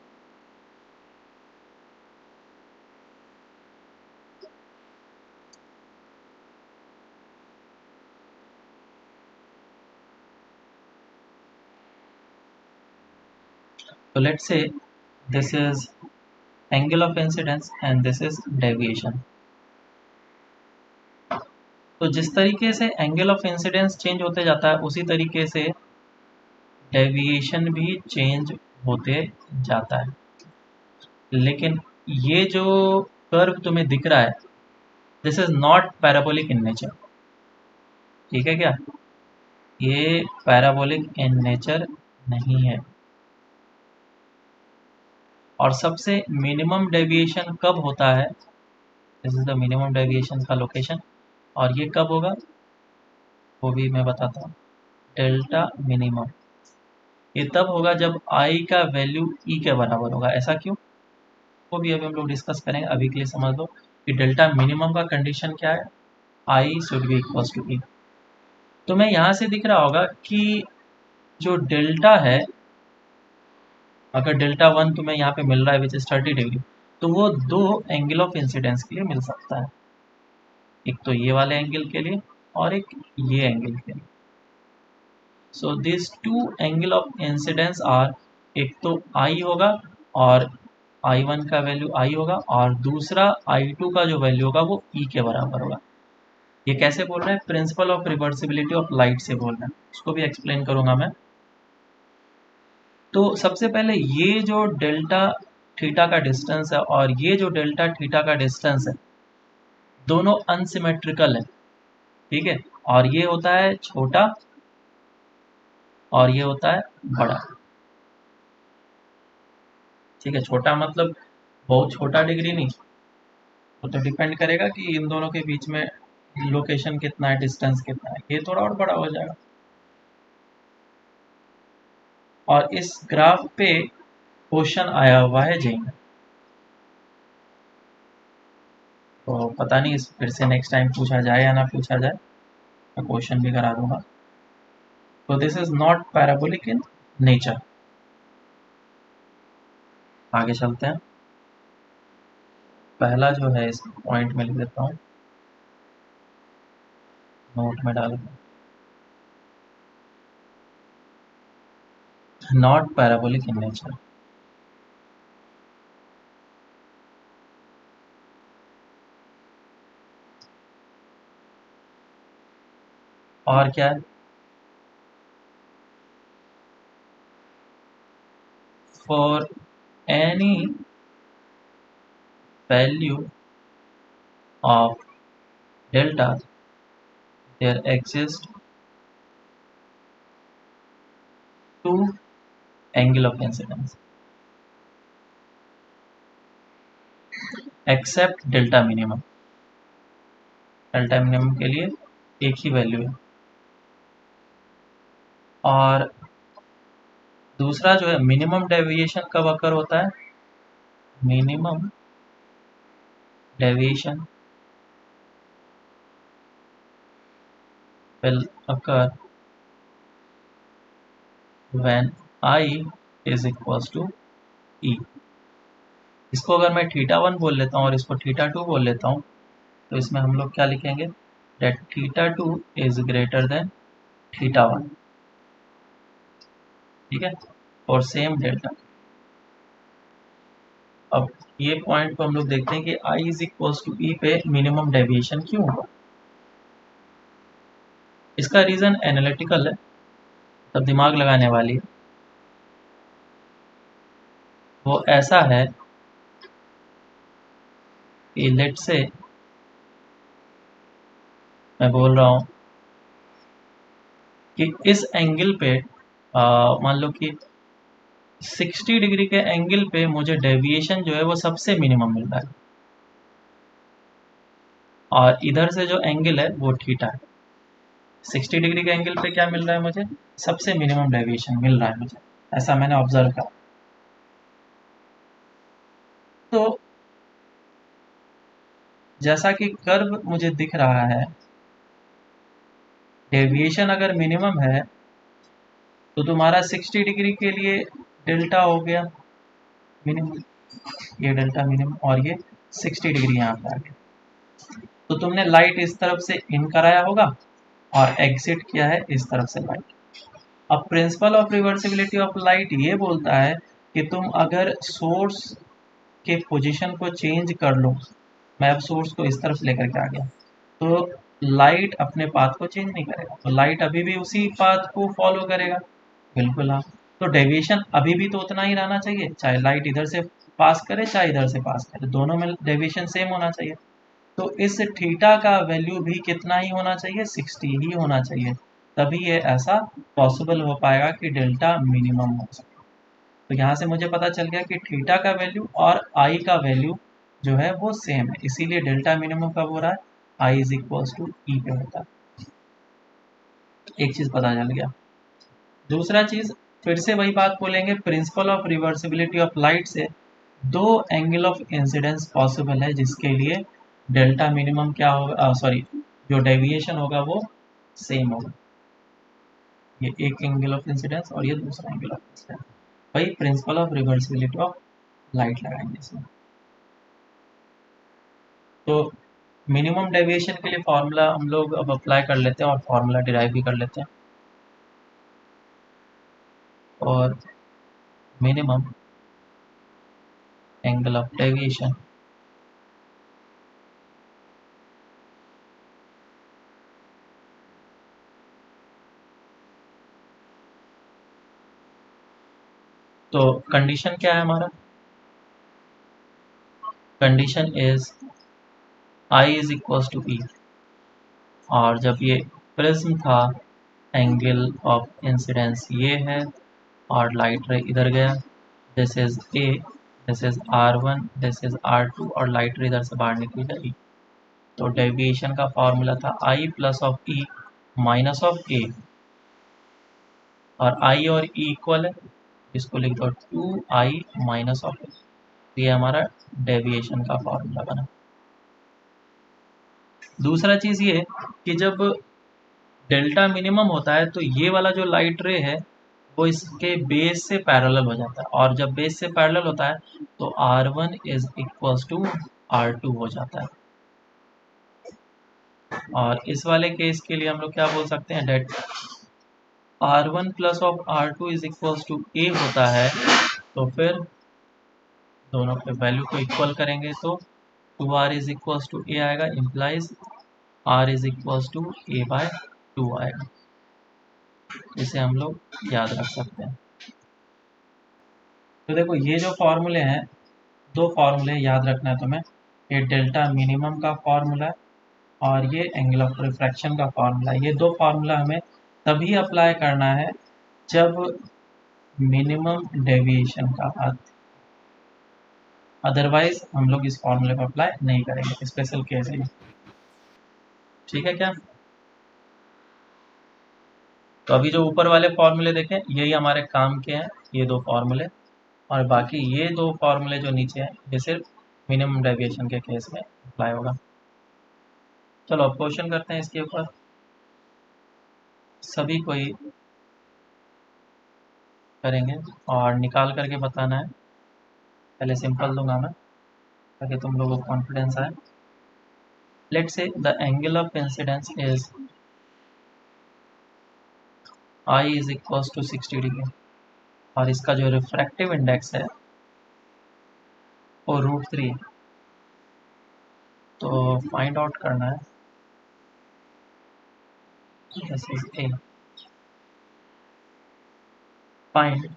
तो let's say this is angle of incidence and this is deviation. तो जिस तरीके से एंगल ऑफ इंसिडेंस चेंज होते जाता है, उसी तरीके से डेविएशन भी चेंज होते जाता है। लेकिन ये जो कर्व तुम्हें दिख रहा है, this is not parabolic in nature, ठीक है क्या? ये पैराबोलिक इन नेचर नहीं है। और सबसे मिनिमम डेविएशन कब होता है, this is the minimum deviation का लोकेशन। और ये कब होगा वो भी मैं बताता हूँ। डेल्टा मिनिमम ये तब होगा जब आई का वैल्यू ई के बराबर होगा। ऐसा क्यों, वो भी अभी हम लोग डिस्कस करेंगे। अभी के लिए समझ लो कि डेल्टा मिनिमम का कंडीशन क्या है, I should be equals to E. तो मैं यहाँ से दिख रहा होगा कि जो डेल्टा है, अगर डेल्टा 1 तुम्हें यहाँ पे मिल रहा है विच इज 30 डिग्री, तो वो दो एंगल ऑफ इंसिडेंस के लिए मिल सकता है। एक तो ये वाले एंगल के लिए और एक ये एंगल के लिए। So this two angle of incidence are, एक तो आई होगा और I1 का वैल्यू आई होगा, और दूसरा I2 का जो वैल्यू होगा वो ई के बराबर होगा। ये कैसे बोल रहे हैं, principle of reversibility of light से बोल रहे हैं, उसको भी एक्सप्लेन करूंगा मैं। तो सबसे पहले ये जो डेल्टा थीटा का डिस्टेंस है और ये जो डेल्टा थीटा का डिस्टेंस है, दोनों अनसिमेट्रिकल है, ठीक है। और ये होता है छोटा और ये होता है बड़ा, ठीक है। छोटा मतलब बहुत छोटा डिग्री नहीं, वो तो डिपेंड करेगा कि इन दोनों के बीच में लोकेशन कितना है, डिस्टेंस कितना है। ये थोड़ा और बड़ा हो जाएगा। और इस ग्राफ पे क्वेश्चन आया हुआ है जेई में। तो पता नहीं इस फिर से नेक्स्ट टाइम पूछा जाए या ना पूछा जाए, मैं क्वेश्चन भी करा दूंगा। तो this is not parabolic in nature. आगे चलते हैं। पहला जो है इस पॉइंट में लिख देता हूँ, नोट में डाल नॉट पैराबोलिक इन नेचर। और क्या है, for any value of delta there exist two angle of incidence except delta minimum. Delta minimum के लिए एक ही वैल्यू है। और दूसरा जो है, मिनिमम डेविएशन कब अकर होता है, minimum deviation will occur when I is equals to E। इसको अगर मैं θ1 बोल लेता हूँ और इसको θ2 बोल लेता हूँ, तो इसमें हम लोग क्या लिखेंगे, that θ2 is greater than θ1। ठीक है, और सेम डेल्टा। अब ये पॉइंट को हम लोग देखते हैं कि I is equals to E पे मिनिमम डेविएशन क्यों होगा। इसका रीज़न एनालिटिकल है, तब दिमाग लगाने वाली है। वो ऐसा है कि लेट से मैं बोल रहा हूँ कि इस एंगल पे मान लो कि 60 डिग्री के एंगल पे मुझे डेविएशन जो है वो सबसे मिनिमम मिल रहा है, और इधर से जो एंगल है वो थीटा है। 60 डिग्री के एंगल पे क्या मिल रहा है मुझे, सबसे मिनिमम डेविएशन मिल रहा है मुझे, ऐसा मैंने ऑब्जर्व करा। तो जैसा कि कर्व मुझे दिख रहा है, डेविएशन अगर मिनिमम है तो तुम्हारा 60 डिग्री के लिए डेल्टा हो गया मिनिमम, ये डेल्टा मिनिमम, और ये 60 डिग्री यहाँ पे आ गया। तो तुमने लाइट इस तरफ से इन कराया होगा और एग्जिट किया है इस तरफ से लाइट। अब principle of reversibility of light ये बोलता है कि तुम अगर सोर्स के पोजीशन को चेंज कर लो, मैं अब सोर्स को इस तरफ लेकर के आ गया, तो लाइट अपने पाथ को चेंज नहीं करेगा, तो लाइट अभी भी उसी पाथ को फॉलो करेगा। बिल्कुल हाँ, तो डेविएशन अभी भी तो उतना ही रहना चाहिए, चाहे लाइट इधर से पास करे चाहे इधर से पास करे, दोनों में डेविएशन सेम होना चाहिए। तो इस थीटा का वैल्यू भी कितना ही होना चाहिए, 60 ही होना चाहिए, तभी ये ऐसा पॉसिबल हो पाएगा कि डेल्टा मिनिमम हो सके। तो यहाँ से मुझे पता चल गया कि थीटा का वैल्यू और आई का वैल्यू जो है वो सेम है, इसीलिए डेल्टा मिनिमम कब हो रहा है, आई इज इक्वल्स टू ई पे होता है। एक चीज पता चल गया। दूसरा चीज, फिर से वही बात बोलेंगे, principle of reversibility of light से दो एंगल ऑफ इंसिडेंस पॉसिबल है जिसके लिए डेल्टा मिनिमम क्या होगा, सॉरी जो डेविएशन होगा वो सेम होगा। ये एक एंगल ऑफ इंसिडेंस और ये दूसरा एंगल ऑफ इंसिडेंस, वही principle of reversibility of light लगाएंगे इसमें। तो मिनिमम डेविएशन के लिए फॉर्मूला हम लोग अब अप्लाई कर लेते हैं और फॉर्मूला डिराइव भी कर लेते हैं। और मिनिमम एंगल ऑफ डेविएशन तो कंडीशन क्या है हमारा, condition is I is equals to E, और जब ये प्रिज्म था एंगल ऑफ इंसिडेंस ये है और लाइट रे इधर गया, this is a, this is R1, this is R2 और लाइट रे इधर से बाहर निकल गई। तो डेविएशन का फॉर्मूला था I plus of E minus of A, और I और E इक्वल है इसको लिख दो 2i माइनस ऑफ, ये हमारा डेविएशन का फॉर्मूला बना। दूसरा चीज़ ये कि जब डेल्टा मिनिमम होता है तो ये वाला जो लाइट रे है वो इसके बेस से पैरेलल हो जाता है, और जब बेस से पैरेलल होता है तो R1 is equals to R2 हो जाता है। और इस वाले केस के लिए हम लोग क्या बोल सकते हैं, that R1 plus of R2 is equals to A होता है, तो फिर दोनों के वैल्यू को इक्वल करेंगे तो 2R is equals to A आएगा, implies R is equals to A by 2 आएगा। इसे हम लोग याद रख सकते हैं। तो देखो ये जो फॉर्मूले हैं, दो फॉर्मूले याद रखना है तुम्हें, ये डेल्टा मिनिमम का फॉर्मूला है और ये एंगल ऑफ रिफ्रैक्शन का फॉर्मूला है। ये दो फार्मूला हमें तभी अप्लाई करना है जब मिनिमम डेविएशन का अर्थ, अदरवाइज हम लोग इस फॉर्मूले को अप्लाई नहीं करेंगे, स्पेशल केस है। ठीक है क्या? तो अभी जो ऊपर वाले फॉर्मूले देखें यही हमारे काम के हैं, ये दो फॉर्मूले, और बाकी ये दो फॉर्मूले जो नीचे हैं ये सिर्फ मिनिमम डेविएशन के केस में अप्लाई होगा। चलो अब क्वेश्चन करते हैं इसके ऊपर। सभी कोई करेंगे और निकाल करके बताना है। पहले सिंपल दूंगा मैं ताकि तुम लोगों को कॉन्फिडेंस आए। Let's say the angle of incidence is I is equals to 60 degree और इसका जो रिफ्रैक्टिव इंडेक्स है वो √3 है। तो फाइंड आउट करना है, this is A, find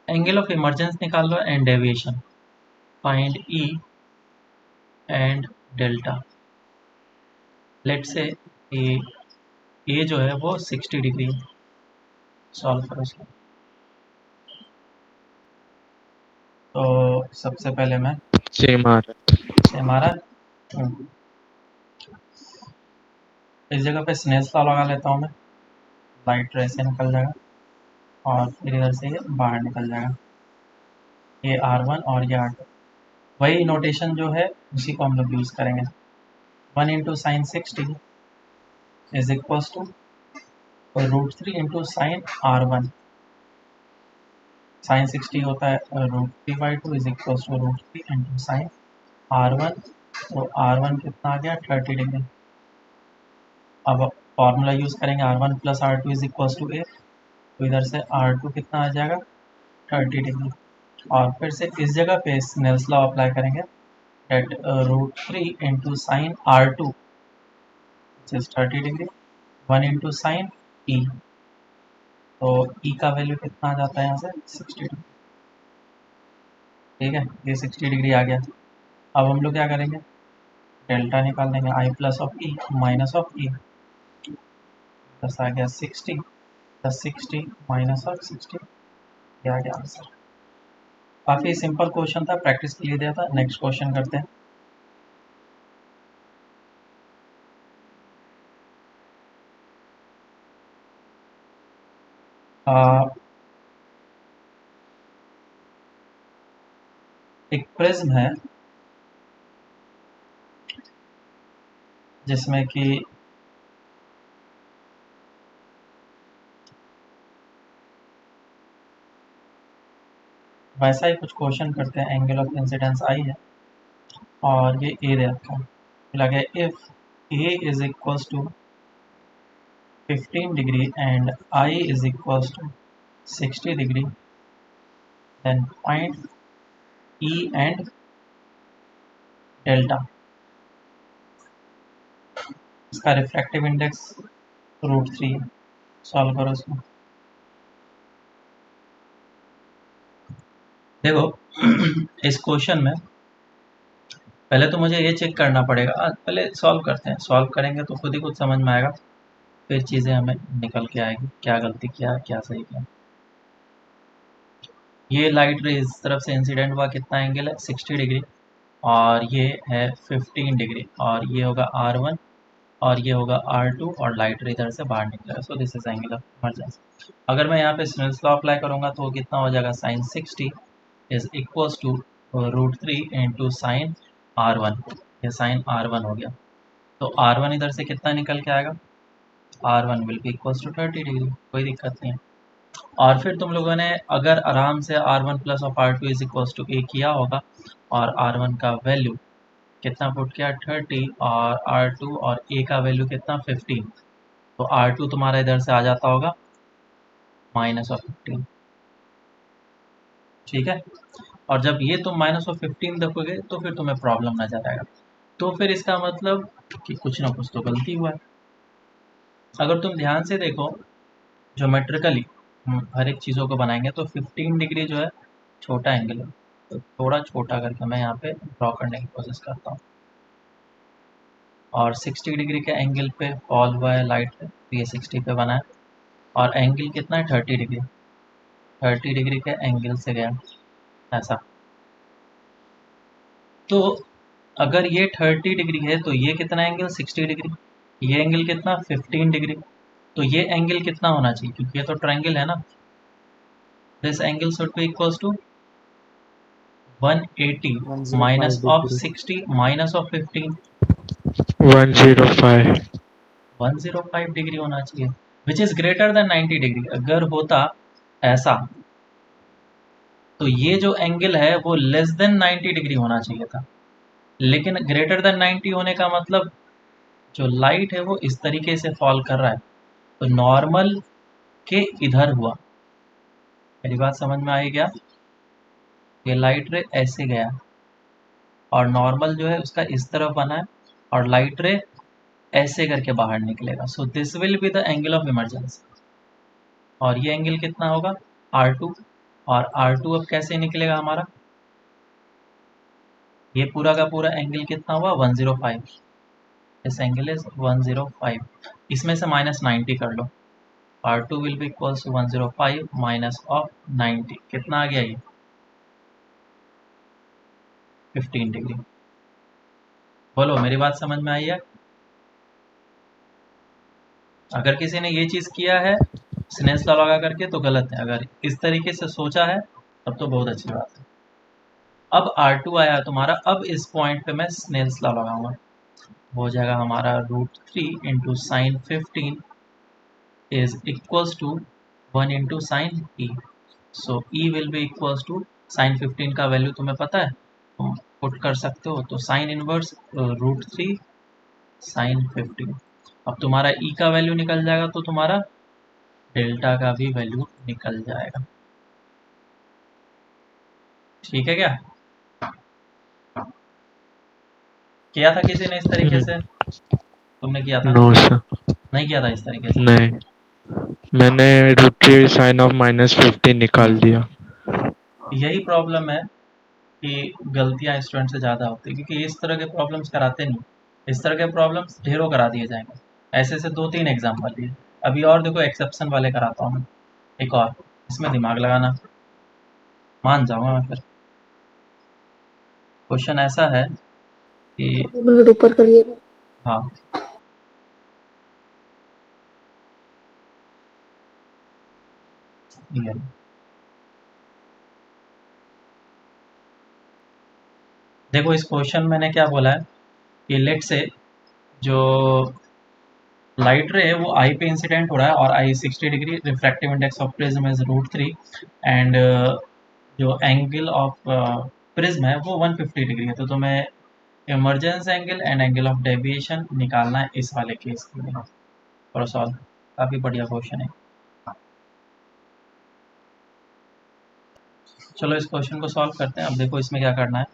angle of emergence निकाल लो and deviation, find E and delta. Let's say A जो है वो 60 डिग्री, सॉल्व करो इसको। तो सबसे पहले मैं सेम आ रहा से हमारा इस जगह पे स्नेल्स लॉ लगा लेता हूँ मैं, लाइट रे से निकल जाएगा और फिर इधर से ये बाहर निकल जाएगा, ये R1 और ये R2। वही नोटेशन जो है उसी को हम लोग यूज़ करेंगे। 1 into sine 60 is equals to √3 into sine R1। Sine 60 होता है √3/2 is equals to √3 into sine R1। तो R1 कितना आ गया, 30 डिग्री। अब फॉर्मूला यूज़ करेंगे R1 plus R2 is equals to A, तो इधर से R2 कितना आ जाएगा, 30 डिग्री। और फिर से इस जगह पे स्नेल्स लॉ अप्लाई करेंगे, at √3 into sine R2 is 30 degree, 1 into sine E, तो E का वैल्यू कितना आ जाता है यहाँ से, 60 डिग्री। ठीक है, ये 60 डिग्री आ गया। अब हम लोग क्या करेंगे, डेल्टा निकाल देंगे, I plus of E minus of E, बस आ गया 60 प्लस 60 माइनस ऑफ 60, ये आ गया आंसर। काफ़ी सिंपल क्वेश्चन था, प्रैक्टिस के लिए दिया था। नेक्स्ट क्वेश्चन करते हैं। एक प्रिज्म है जिसमें कि वैसा ही कुछ क्वेश्चन करते हैं। एंगल ऑफ इंसिडेंस आई है और ये ए दे रखा है, लगे if A is equals to 15 degree and I is equals to 60 degree, then find E and delta. इसका रिफ्रैक्टिव इंडेक्स √3 है, सॉल्व करो इसको। देखो इस क्वेश्चन में पहले तो मुझे ये चेक करना पड़ेगा, पहले सॉल्व करते हैं, सॉल्व करेंगे तो खुद ही कुछ समझ में आएगा, फिर चीज़ें हमें निकल के आएगी, क्या गलती किया क्या सही किया। ये लाइट रे इस तरफ से इंसिडेंट हुआ, कितना एंगल है, 60 डिग्री, और ये है 15 डिग्री, और ये होगा R1 और ये होगा R2 और लाइट रे इधर से बाहर निकलेगा। So this is angle of emergency. अगर मैं यहाँ पे स्नेल्स लॉ अप्लाई करूँगा तो कितना हो जाएगा, sine 60 is equals to √3 into sine R1। ये साइन R1 हो गया, तो R1 इधर से कितना निकल के आएगा, R1 will be equals to 30 degree, कोई दिक्कत नहीं है। और फिर तुम लोगों ने अगर आराम से R1 plus of R2 is equals to A किया होगा और R1 का वैल्यू कितना पुट किया 30 और R2 और A का वैल्यू कितना 15, तो R2 तुम्हारा इधर से आ जाता होगा माइनस ऑफ 15, ठीक है। और जब ये तुम माइनस ऑफ 15 देखोगे तो फिर तुम्हें प्रॉब्लम नजर आएगा, तो फिर इसका मतलब कि कुछ ना कुछ तो गलती हुआ है। अगर तुम ध्यान से देखो ज्योमेट्रिकली हर एक चीज़ों को बनाएंगे तो 15 डिग्री जो है छोटा एंगल है, तो थोड़ा छोटा करके मैं यहाँ पे ड्रॉ करने की कोशिश करता हूँ। और 60 डिग्री के एंगल पे फॉल हुआ है लाइट पे, तो ये 60 पे बना है। और एंगल कितना है 30 डिग्री, 30 डिग्री के एंगल से गया ऐसा। तो अगर ये 30 डिग्री है तो ये कितना एंगल 60 डिग्री, ये एंगल कितना 15 डिग्री, तो ये एंगल कितना होना चाहिए, क्योंकि ये तो ट्रायंगल है ना। This angle should be equals to 180 minus 105 of degree. 60 minus of 15, 105. 105 degree होना चाहिए, which is greater than 90 degree. अगर होता ऐसा तो ये जो एंगल है वो लेस देन 90 डिग्री होना चाहिए था, लेकिन ग्रेटर देन 90 होने का मतलब जो लाइट है वो इस तरीके से फॉल कर रहा है, तो नॉर्मल के इधर हुआ। मेरी बात समझ में आई क्या, ये लाइट रे ऐसे गया और नॉर्मल जो है उसका इस तरफ बना है और लाइट रे ऐसे करके बाहर निकलेगा। So this will be the angle of emergency. और ये एंगल कितना होगा R2, और R2 अब कैसे निकलेगा हमारा, ये पूरा का पूरा एंगल कितना हुआ 105, दिस एंगल इज 105, इसमें से माइनस 90 कर लो, R2 will be equals to 105 minus of 90, कितना आ गया ये 15 डिग्री। बोलो मेरी बात समझ में आई है। अगर किसी ने ये चीज़ किया है स्नेल्स लॉ लगा करके तो गलत है, अगर इस तरीके से सोचा है तब तो बहुत अच्छी बात है। अब R2 आया तुम्हारा, अब इस पॉइंट पे मैं स्नेल्स लॉ लगाऊंगा, हो जाएगा हमारा √3 into sine 15 is equals to 1 into sine E. So E will be equals to sine 15 का वैल्यू तुम्हें पता है, तुम पुट कर सकते हो, तो साइन इनवर्स √3 साइन 15। अब तुम्हारा ई का वैल्यू निकल जाएगा तो तुम्हारा डेल्टा का भी वैल्यू निकल जाएगा, ठीक है क्या। किया था किसी ने इस तरीके से, तुमने किया था ना, No, sir. नहीं किया था इस तरीके से। नहीं, मैंने √3 साइन ऑफ -15 निकाल दिया. यही प्रॉब्लम है कि गलतियां स्टूडेंट से ज़्यादा होती है, क्योंकि इस तरह के प्रॉब्लम्स कराते नहीं, इस तरह के प्रॉब्लम्स ढेरों करा दिए जाएंगे। ऐसे से 2-3 एग्जाम्पल लिए, अभी और देखो एक्सेप्शन वाले कराता हूँ मैं, एक और, इसमें दिमाग लगाना, मान जाऊंगा मैं फिर। क्वेश्चन ऐसा है कि मिनट ऊपर करिएगा। हाँ ये देखो, इस क्वेश्चन मैंने क्या बोला है कि लेट से जो लाइट रे है वो आई पे इंसिडेंट हो रहा है और आई 60 degree, refractive index of prism is √3 and जो एंगल ऑफ प्रिज्म है वो 150 डिग्री है। तो तुम्हें emergence angle and angle of deviation निकालना है इस वाले केस के लिए। और सॉल्व, काफ़ी बढ़िया क्वेश्चन है। चलो इस क्वेश्चन को सॉल्व करते हैं। अब देखो इसमें क्या करना है,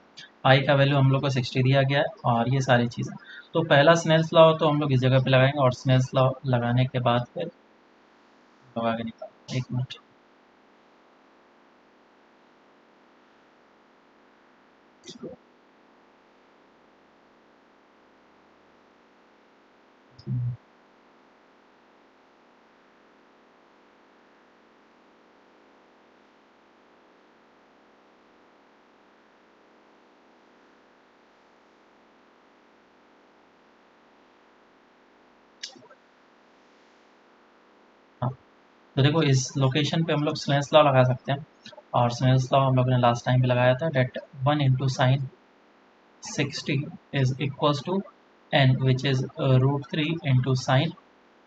आई का वैल्यू हम लोग को 60 दिया गया है और ये सारी चीज़ें, तो पहला स्नेल्स लॉ तो हम लोग इस जगह पे लगाएंगे और स्नेल्स लॉ लगाने के बाद फिर लोग आगे निकाल, एक मिनट। तो देखो इस लोकेशन पे हम लोग स्नेल्स लॉ लगा सकते हैं, और स्नेल्स लॉ हम लोग ने लास्ट टाइम भी लगाया था, that 1 into sine 60 is equals to n which is √3 into sine.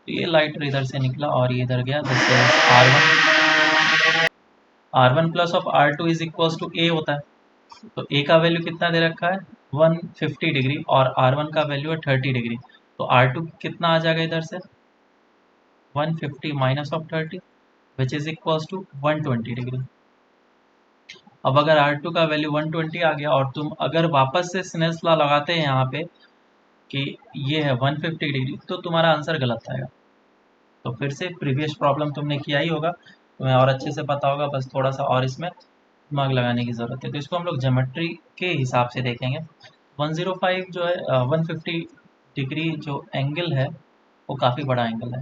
ये लाइट इधर से निकला और ये इधर गया, this is R1 plus of R2 is equals to A होता है। तो A का वैल्यू कितना दे रखा है 150 डिग्री और R1 का वैल्यू है 30 डिग्री, तो R2 कितना आ जाएगा इधर से 150 minus of 30 which is equals to 120 degree. अब अगर R2 का वैल्यू 120 आ गया और तुम अगर वापस से स्नेल्स लॉ लगाते हैं यहाँ पे कि ये है 150 डिग्री, तो तुम्हारा आंसर गलत आएगा। तो फिर से प्रीवियस प्रॉब्लम तुमने किया ही होगा, तुम्हें और अच्छे से पता होगा, बस थोड़ा सा और इसमें दिमाग लगाने की ज़रूरत है। तो इसको हम लोग ज्योमेट्री के हिसाब से देखेंगे। 105 जो है 150 डिग्री जो एंगल है वो काफ़ी बड़ा एंगल है,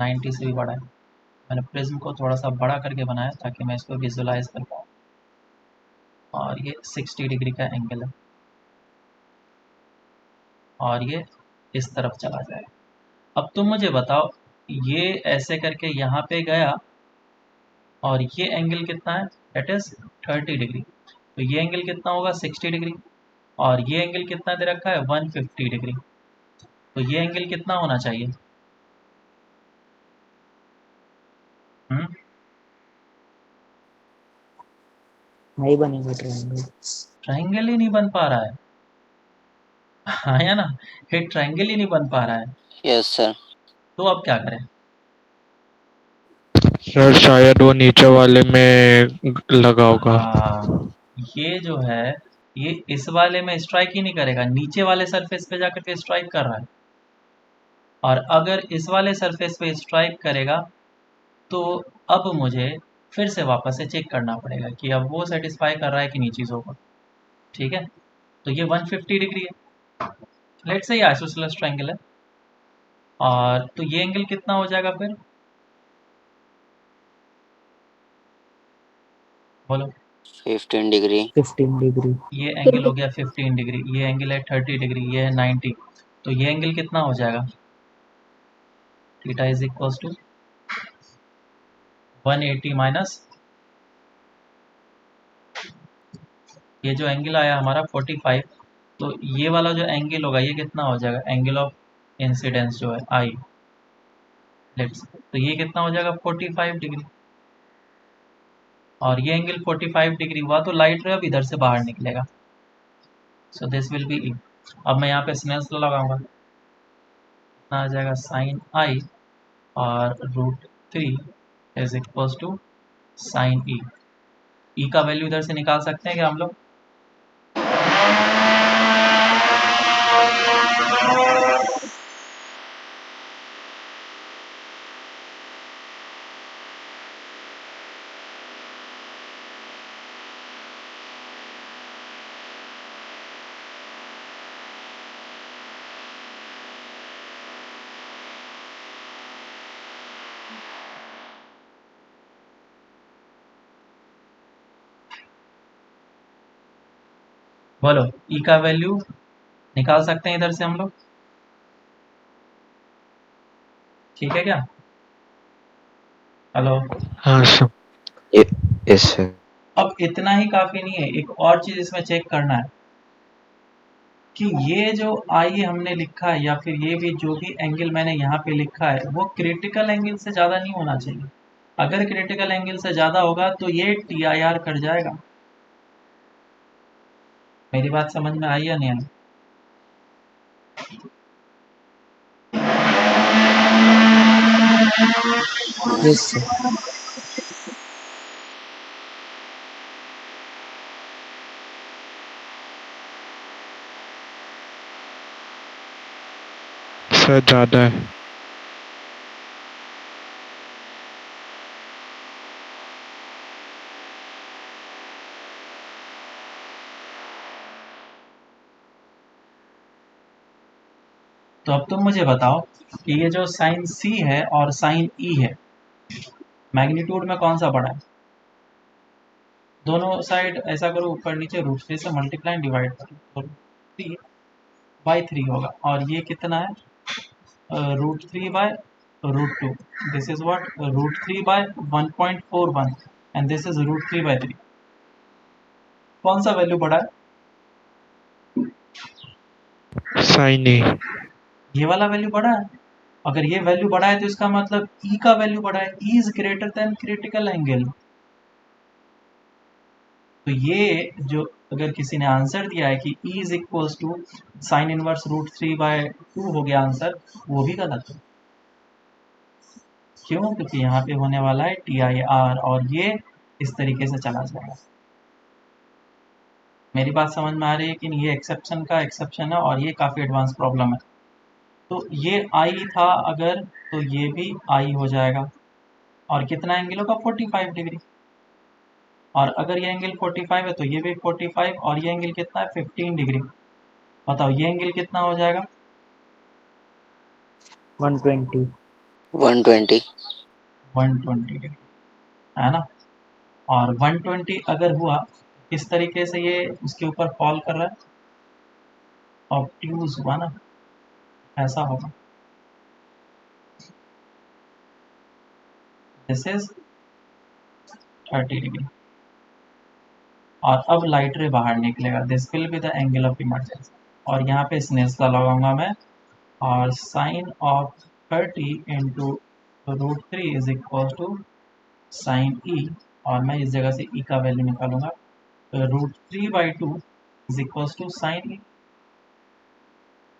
90 से भी बड़ा है। मैंने प्रिज्म को थोड़ा सा बड़ा करके बनाया ताकि मैं इसको विजुलाइज कर पाऊँ। और ये 60 डिग्री का एंगल है और ये इस तरफ चला जाएगा। अब तुम मुझे बताओ, ये ऐसे करके यहाँ पे गया और ये एंगल कितना है, डेट इज 30 डिग्री। तो ये एंगल कितना होगा 60 डिग्री, और ये एंगल कितना दे रखा है 150 डिग्री। तो ये एंगल कितना होना चाहिए? नहीं बनेगा ट्रायंगल। ट्रायंगल ही नहीं बन पा रहा है। हाँ या ना, ये ट्रायंगल ही नहीं बन पा रहा है। Yes sir. तो अब क्या करें? सर शायद वो नीचे वाले में लगा होगा। हाँ, ये जो है ये इस वाले में स्ट्राइक ही नहीं करेगा, नीचे वाले सरफेस पे जाकर के स्ट्राइक कर रहा है। और अगर इस वाले सरफेस पे स्ट्राइक करेगा तो अब मुझे फिर से वापस से चेक करना पड़ेगा कि अब वो सेटिस्फाई कर रहा है कि नहीं चीज़ों को। ठीक है, तो ये 150 डिग्री है, लेट्स से ये आइसोसेलेस ट्रायंगल है। और तो ये एंगल कितना हो जाएगा फिर, बोलो? 15 डिग्री। 15 डिग्री। ये एंगल हो गया 15 डिग्री, ये एंगल है 30 डिग्री, ये है 90। तो ये एंगल कितना हो जाएगा, theta is equals to 180 minus ये जो एंगल आया हमारा 45। तो ये वाला जो एंगल होगा ये कितना हो जाएगा, एंगल ऑफ इंसिडेंस जो है आई, लेट्स, तो ये कितना हो जाएगा 45 डिग्री। और ये एंगल 45 डिग्री हुआ तो लाइट रे अब इधर से बाहर निकलेगा, so this will be E. अब मैं यहाँ पे स्नेल्स लॉ लगाऊंगा, कितना आ जाएगा साइन आई और √3 इज इक्वल्स टू साइन ई। ई का वैल्यू इधर से निकाल सकते हैं क्या हम लोग? बोलो, ई का वैल्यू निकाल सकते हैं इधर से हम लोग, ठीक है क्या? हेलो? हाँ सर। Yes sir. अब इतना ही काफ़ी नहीं है, एक और चीज़ इसमें चेक करना है कि ये जो आई हमने लिखा है या फिर ये भी जो भी एंगल मैंने यहाँ पे लिखा है वो क्रिटिकल एंगल से ज़्यादा नहीं होना चाहिए। अगर क्रिटिकल एंगल से ज़्यादा होगा तो ये TIR कट जाएगा। मेरी बात समझ में आई या नहीं आई? Yes sir. सर ज़्यादा है। तो अब तुम मुझे बताओ कि ये जो साइन C है और साइन E है, मैग्नीट्यूड में कौन सा बड़ा है? दोनों साइड ऐसा करो, ऊपर नीचे √3 से मल्टीप्लाई डिवाइड करो, तो 3/3 होगा। और ये कितना है √3 bye √2. This is what? √3 by 1.41 and this is √3 by 3. कौन सा वैल्यू बड़ा है? sin A. ये वाला वैल्यू बड़ा है. अगर ये वैल्यू बड़ा है तो इसका मतलब E का वैल्यू बड़ा है. E is greater than critical angle. तो ये जो अगर किसी ने आंसर दिया है कि E is equals to sine inverse √3/2 हो गया आंसर, वो भी गलत है. क्यों? क्योंकि यहाँ पे होने वाला है TIR और ये इस तरीके से चला जाएगा. मेरी बात समझ में आ रही है कि नहीं? ये एक्सेप्शन का एक्सेप्शन है और ये काफ़ी एडवांस प्रॉब्लम है. तो ये I था अगर, तो ये भी I हो जाएगा. और कितना एंगल होगा? 45 डिग्री. और अगर ये एंगल 45 है तो ये भी 45 और ये एंगल कितना है? 15 डिग्री. बताओ ये एंगल कितना हो जाएगा? 120. 120. 120 डिग्री, है ना? और 120 अगर हुआ, किस तरीके से ये उसके ऊपर फॉल कर रहा है? ऑब्ट्यूज हुआ ना, ऐसा होगा. This is 30 degree. और अब लाइट रे बाहर निकलेगा. This will be the angle of emergency. और यहाँ पे स्नेल्स लॉ लगाऊंगा मैं, और sine of 30 into √3 is equal to sine E. और मैं इस जगह से E का वैल्यू निकालूंगा. √3/2 is equal to sine E.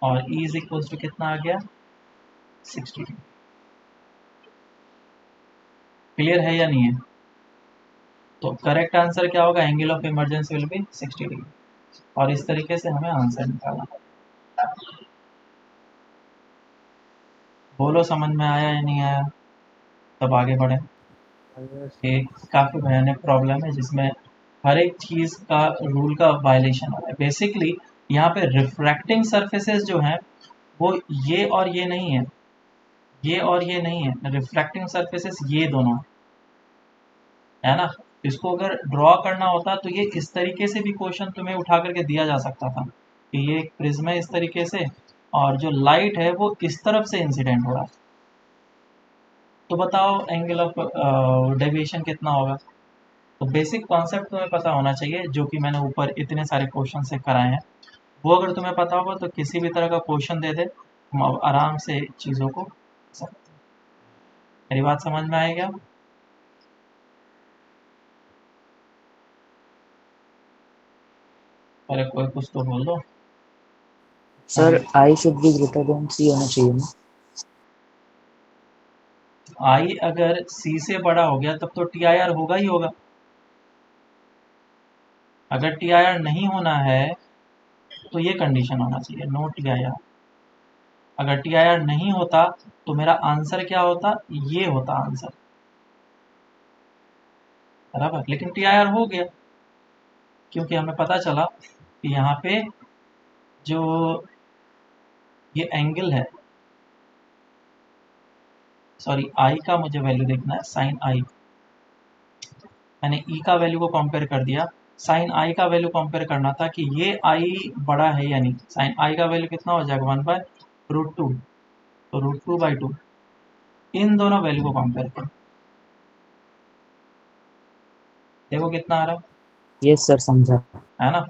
और E इज इक्वल टू कितना आ गया? 60 डिग्री. क्लियर है या नहीं है? तो करेक्ट आंसर क्या होगा? Angle of emergency will be 60 degree. और इस तरीके से हमें आंसर निकालना. बोलो समझ में आया या नहीं आया? तब आगे बढ़े. एक काफ़ी भयानक प्रॉब्लम है जिसमें हर एक चीज़ का रूल का वायलेशन हो रहा है. बेसिकली यहाँ पे रिफ्रैक्टिंग सरफेसेस जो हैं वो ये और ये नहीं है, ये और ये नहीं है. रिफ्रैक्टिंग सरफेसेस ये दोनों है ना. इसको अगर ड्रॉ करना होता तो ये इस तरीके से भी क्वेश्चन तुम्हें उठा करके दिया जा सकता था कि ये एक प्रिज्म है इस तरीके से और जो लाइट है वो इस तरफ से इंसिडेंट हो रहा है. तो बताओ एंगल ऑफ डेविएशन कितना होगा? तो बेसिक कॉन्सेप्ट तुम्हें पता होना चाहिए जो कि मैंने ऊपर इतने सारे क्वेश्चन से कराए हैं. वो अगर तुम्हें पता होगा तो किसी भी तरह का क्वेश्चन दे दे, तुम अब आराम से चीज़ों को सकते. मेरी बात समझ में आएगा? अरे कोई कुछ तो बोल दो. Sir I should be greater than C होना चाहिए ना. I अगर C से बड़ा हो गया तब तो TIR होगा ही होगा. अगर TIR नहीं होना है तो ये कंडीशन होना चाहिए, नो TIR. अगर TIR नहीं होता तो मेरा आंसर क्या होता? ये होता आंसर, बराबर. लेकिन TIR हो गया क्योंकि हमें पता चला कि यहाँ पे जो ये एंगल है, सॉरी I का मुझे वैल्यू देखना है, साइन I. मैंने E का वैल्यू को कंपेयर कर दिया, साइन I का वैल्यू कंपेयर करना था कि ये I बड़ा है या नहीं. साइन I का वैल्यू कितना हो जाएगा? 1/√2. तो √2/2. इन दोनों वैल्यू को कंपेयर करो, देखो कितना आ रहा यस सर, समझा. है ना.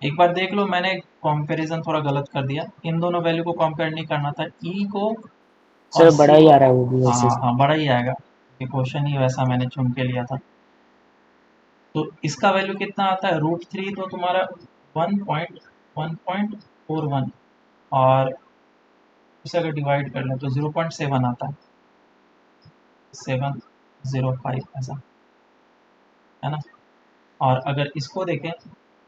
एक बार देख लो, मैंने कंपैरिजन थोड़ा गलत कर दिया. इन दोनों वैल्यू को कंपेयर नहीं करना था, E को और सर बड़ा C ही को. आ रहा है वो भी वैसे. हाँ हाँ, बड़ा ही आएगा. ये क्वेश्चन ही वैसा मैंने चुन के लिया था. तो इसका वैल्यू कितना आता है? √3 तो तुम्हारा 1.41 और इसे अगर डिवाइड कर लें तो 0.7 आता है, 705 ऐसा, है ना. और अगर इसको देखें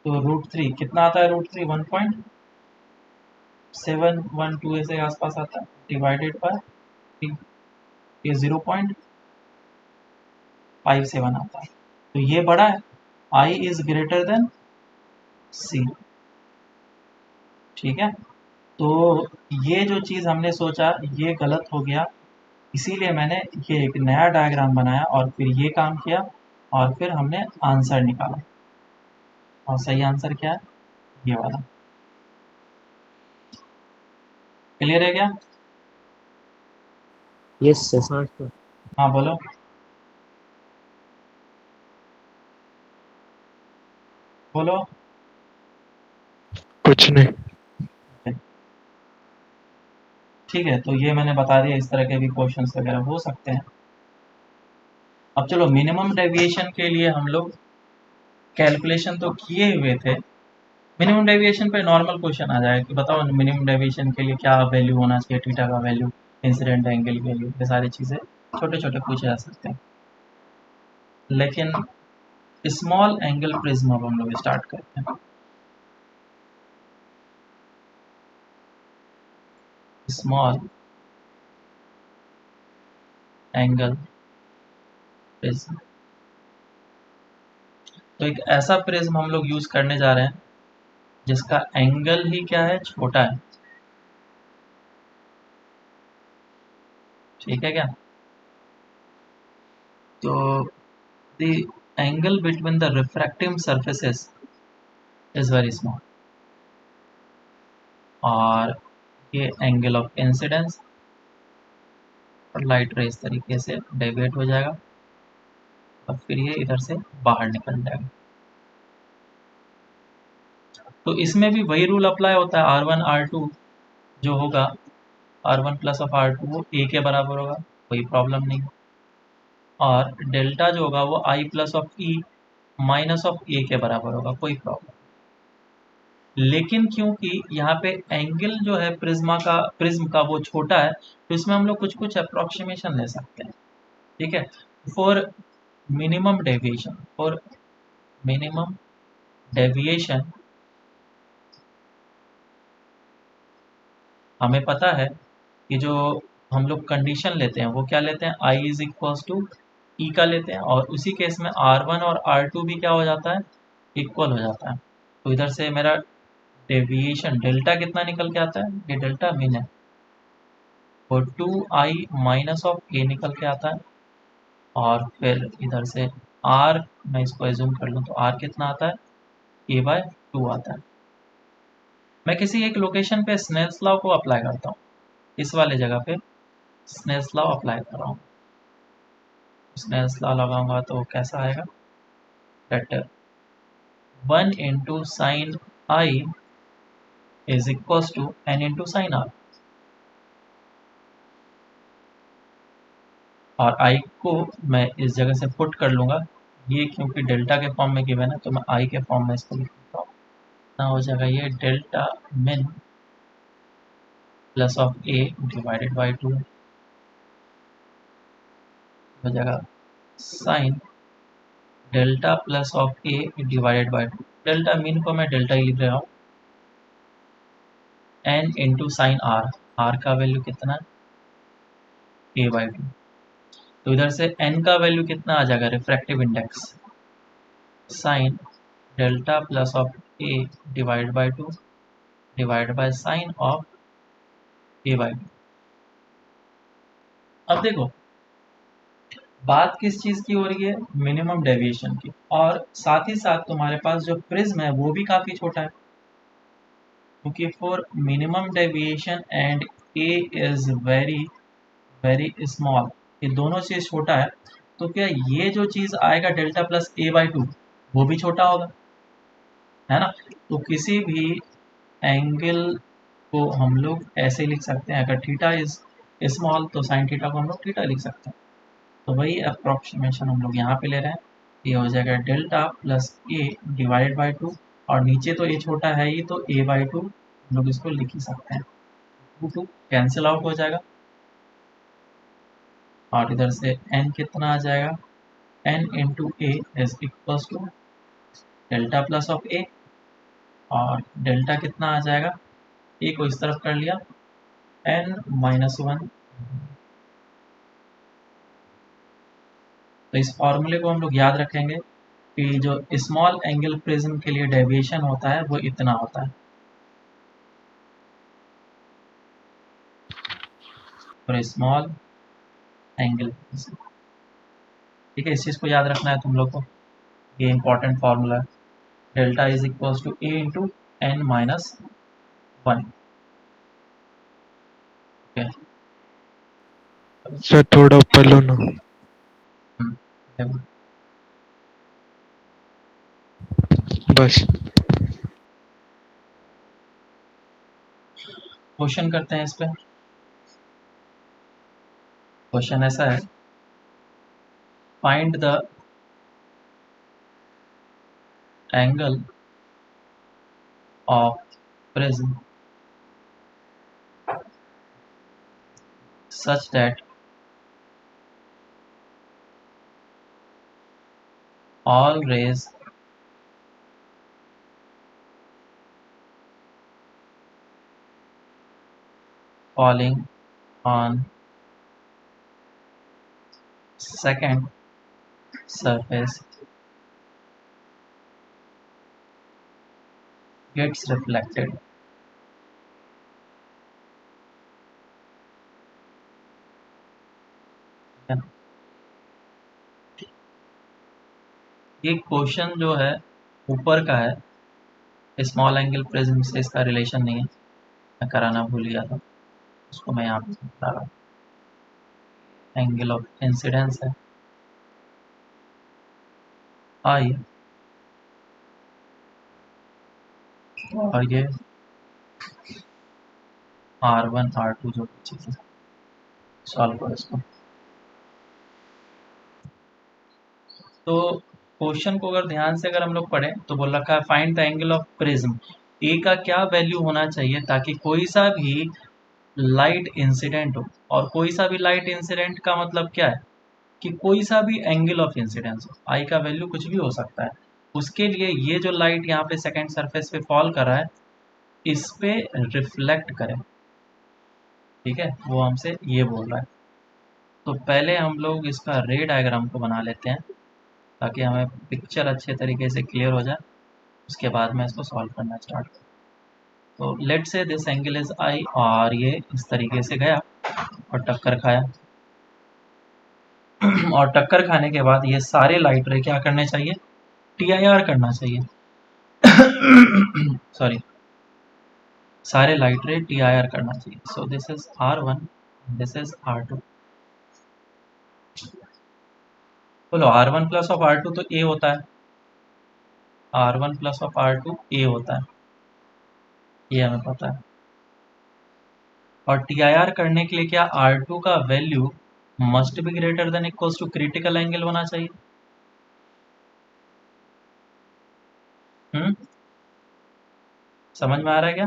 तो √3 कितना आता है? √3 1.712 ऐसे आसपास आता है, डिवाइडेड बाय ये 0.57 आता है. तो ये बड़ा है. I is greater then C. ठीक है. तो ये जो चीज़ हमने सोचा ये गलत हो गया, इसीलिए मैंने ये एक नया डायग्राम बनाया और फिर ये काम किया और फिर हमने आंसर निकाला. और सही आंसर क्या है? ये वाला. क्लियर है क्या? Yes sir. हाँ सर। हाँ बोलो। बोलो। कुछ नहीं। ठीक है, तो ये मैंने बता दिया, इस तरह के भी क्वेश्चंस वगैरह हो सकते हैं। अब चलो, मिनिमम डेविएशन के लिए हम लोग कैलकुलेशन तो किए हुए थे। मिनिमम डेविएशन पे नॉर्मल क्वेश्चन आ जाएगा कि बताओ मिनिमम डेविएशन के लिए क्या वैल्यू होना चाहिए, थीटा का वैल्यू, इंसिडेंट एंगल वैल्यू, ये सारी चीज़ें छोटे छोटे पूछे जा सकते हैं। लेकिन स्मॉल एंगल प्रिज्म अब हम लोग स्टार्ट करते हैं। स्मॉल एंगल प्रिज्म, तो एक ऐसा प्रिज्म हम लोग यूज करने जा रहे हैं जिसका एंगल ही क्या है, छोटा है। ठीक है क्या? तो the angle between the refractive surfaces is very small, और ये एंगल ऑफ इंसिडेंस और लाइट रे इस तरीके से डेविएट हो जाएगा और फिर ये इधर से बाहर निकल जाएगा। तो इसमें भी वही रूल अप्लाई होता है, R1 R2 जो होगा, R1 प्लस ऑफ R2 वो A के बराबर होगा, कोई प्रॉब्लम नहीं। और डेल्टा जो होगा वो I plus of E minus of A के बराबर होगा, कोई प्रॉब्लम। लेकिन क्योंकि यहाँ पे एंगल जो है प्रिज्म का वो छोटा है, तो इसमें हम लोग कुछ कुछ अप्रोक्सीमेशन ले सकते हैं। ठीक है, फॉर मिनिमम डेविएशन हमें पता है कि जो हम लोग कंडीशन लेते हैं वो क्या लेते हैं, I इज इक्वल्स टू ई का लेते हैं, और उसी केस में R1 और R2 भी क्या हो जाता है, इक्वल हो जाता है। तो इधर से मेरा डेविएशन डेल्टा कितना निकल के आता है, ये डेल्टा मीन है, और 2i माइनस ऑफ ए निकल के आता है। और फिर इधर से r, मैं इसको एज्यूम कर लूँ तो r कितना आता है, a/2 आता है। मैं किसी एक लोकेशन पे स्नेल्स लॉ को अप्लाई करता हूँ, इस वाले जगह पे स्नेल्स लॉ अप्लाई कर रहा हूँ। स्नेल्स लॉ लगाऊंगा तो कैसा आएगा, that 1 into sine I is equals to n into sine are. और i को मैं इस जगह से पुट कर लूँगा, ये क्योंकि डेल्टा के फॉर्म में गिवन है तो मैं i के फॉर्म में इसको लिख देता हूँ। ना हो जाएगा ये delta min plus of a divided by 2 हो जाएगा sine delta plus of a divided by 2। Delta min को मैं डेल्टा ही लिख रहा हूँ, n into sine R, R का वैल्यू कितना है, a/2। तो इधर से n का वैल्यू कितना आ जाएगा, refractive index, sign delta plus of a divide by 2 divide by sine of a/2। अब देखो बात किस चीज़ की हो रही है, मिनिमम डेविएशन की, और साथ ही साथ तुम्हारे पास जो प्रिज्म है वो भी काफ़ी छोटा है, क्योंकि for minimum deviation and a is very very small, ये दोनों चीज़ छोटा है, तो क्या ये जो चीज़ आएगा डेल्टा प्लस a/2 वो भी छोटा होगा, है ना? तो किसी भी एंगल को हम लोग ऐसे लिख सकते हैं, अगर थीटा इज स्मॉल तो साइन थीटा को हम लोग थीटा लिख सकते हैं। तो वही अप्रोक्सीमेशन हम लोग यहाँ पे ले रहे हैं, ये हो जाएगा delta plus A divided by 2, और नीचे तो ए छोटा है ही तो a/2 हम लोग इसको लिख ही सकते हैं, 2 कैंसिल आउट हो जाएगा, और इधर से n कितना आ जाएगा, n into A is equals to delta plus of A, और डेल्टा कितना आ जाएगा, ए को इस तरफ कर लिया, n-1। तो इस फॉर्मूले को हम लोग याद रखेंगे कि जो स्मॉल एंगल प्रिज्म के लिए डेविएशन होता है वो इतना होता है, और स्मॉल एंगल प्रिज्म। ठीक है, इस चीज़ को याद रखना है तुम लोग को, ये इंपॉर्टेंट फॉर्मूला है, delta is equals to A into n-1। ठीक है, सर थोड़ा ऊपर लो ना। बस। क्वेश्चन करते हैं इस पे। क्वेश्चन ऐसा है, find the angle of prism such that all rays falling on second surface gets reflected ये क्वेश्चन जो है ऊपर का है, स्मॉल एंगल प्रिज्म से इसका रिलेशन नहीं है, मैं कराना भूल गया था, उसको मैं यहाँ पे बता रहा हूँ। एंगल ऑफ इंसिडेंस है आई, और ये R1 R2 जो चीज़ें, सॉल्व करो इसको। तो क्वेश्चन को अगर ध्यान से अगर हम लोग पढ़ें तो बोल रखा है find the angle of prism, A का क्या वैल्यू होना चाहिए ताकि कोई सा भी लाइट इंसिडेंट हो। और कोई सा भी लाइट इंसिडेंट का मतलब क्या है कि कोई सा भी एंगल ऑफ इंसिडेंस हो, आई का वैल्यू कुछ भी हो सकता है। उसके लिए ये जो लाइट यहाँ पे सेकेंड सरफेस पे फॉल कर रहा है इस पे रिफ्लेक्ट करे, ठीक है, वो हमसे ये बोल रहा है। तो पहले हम लोग इसका रे डायग्राम को बना लेते हैं ताकि हमें पिक्चर अच्छे तरीके से क्लियर हो जाए, उसके बाद मैं इसको सॉल्व करना स्टार्ट करूँ। तो लेट से दिस एंगल इज आई, और ये इस तरीके से गया और टक्कर खाया और टक्कर खाने के बाद ये सारे लाइट रे क्या करने चाहिए, TIR करना चाहिए सॉरी, सारे लाइट रे TIR करना चाहिए। सो this is R1, this is R2। बोलो R1 प्लस ऑफ R2 तो A होता है, R1 plus of R2 A होता है, ये हमें पता है। और TIR करने के लिए क्या R2 का वैल्यू must be greater than equals to critical angle होना चाहिए। समझ में आ रहा है क्या?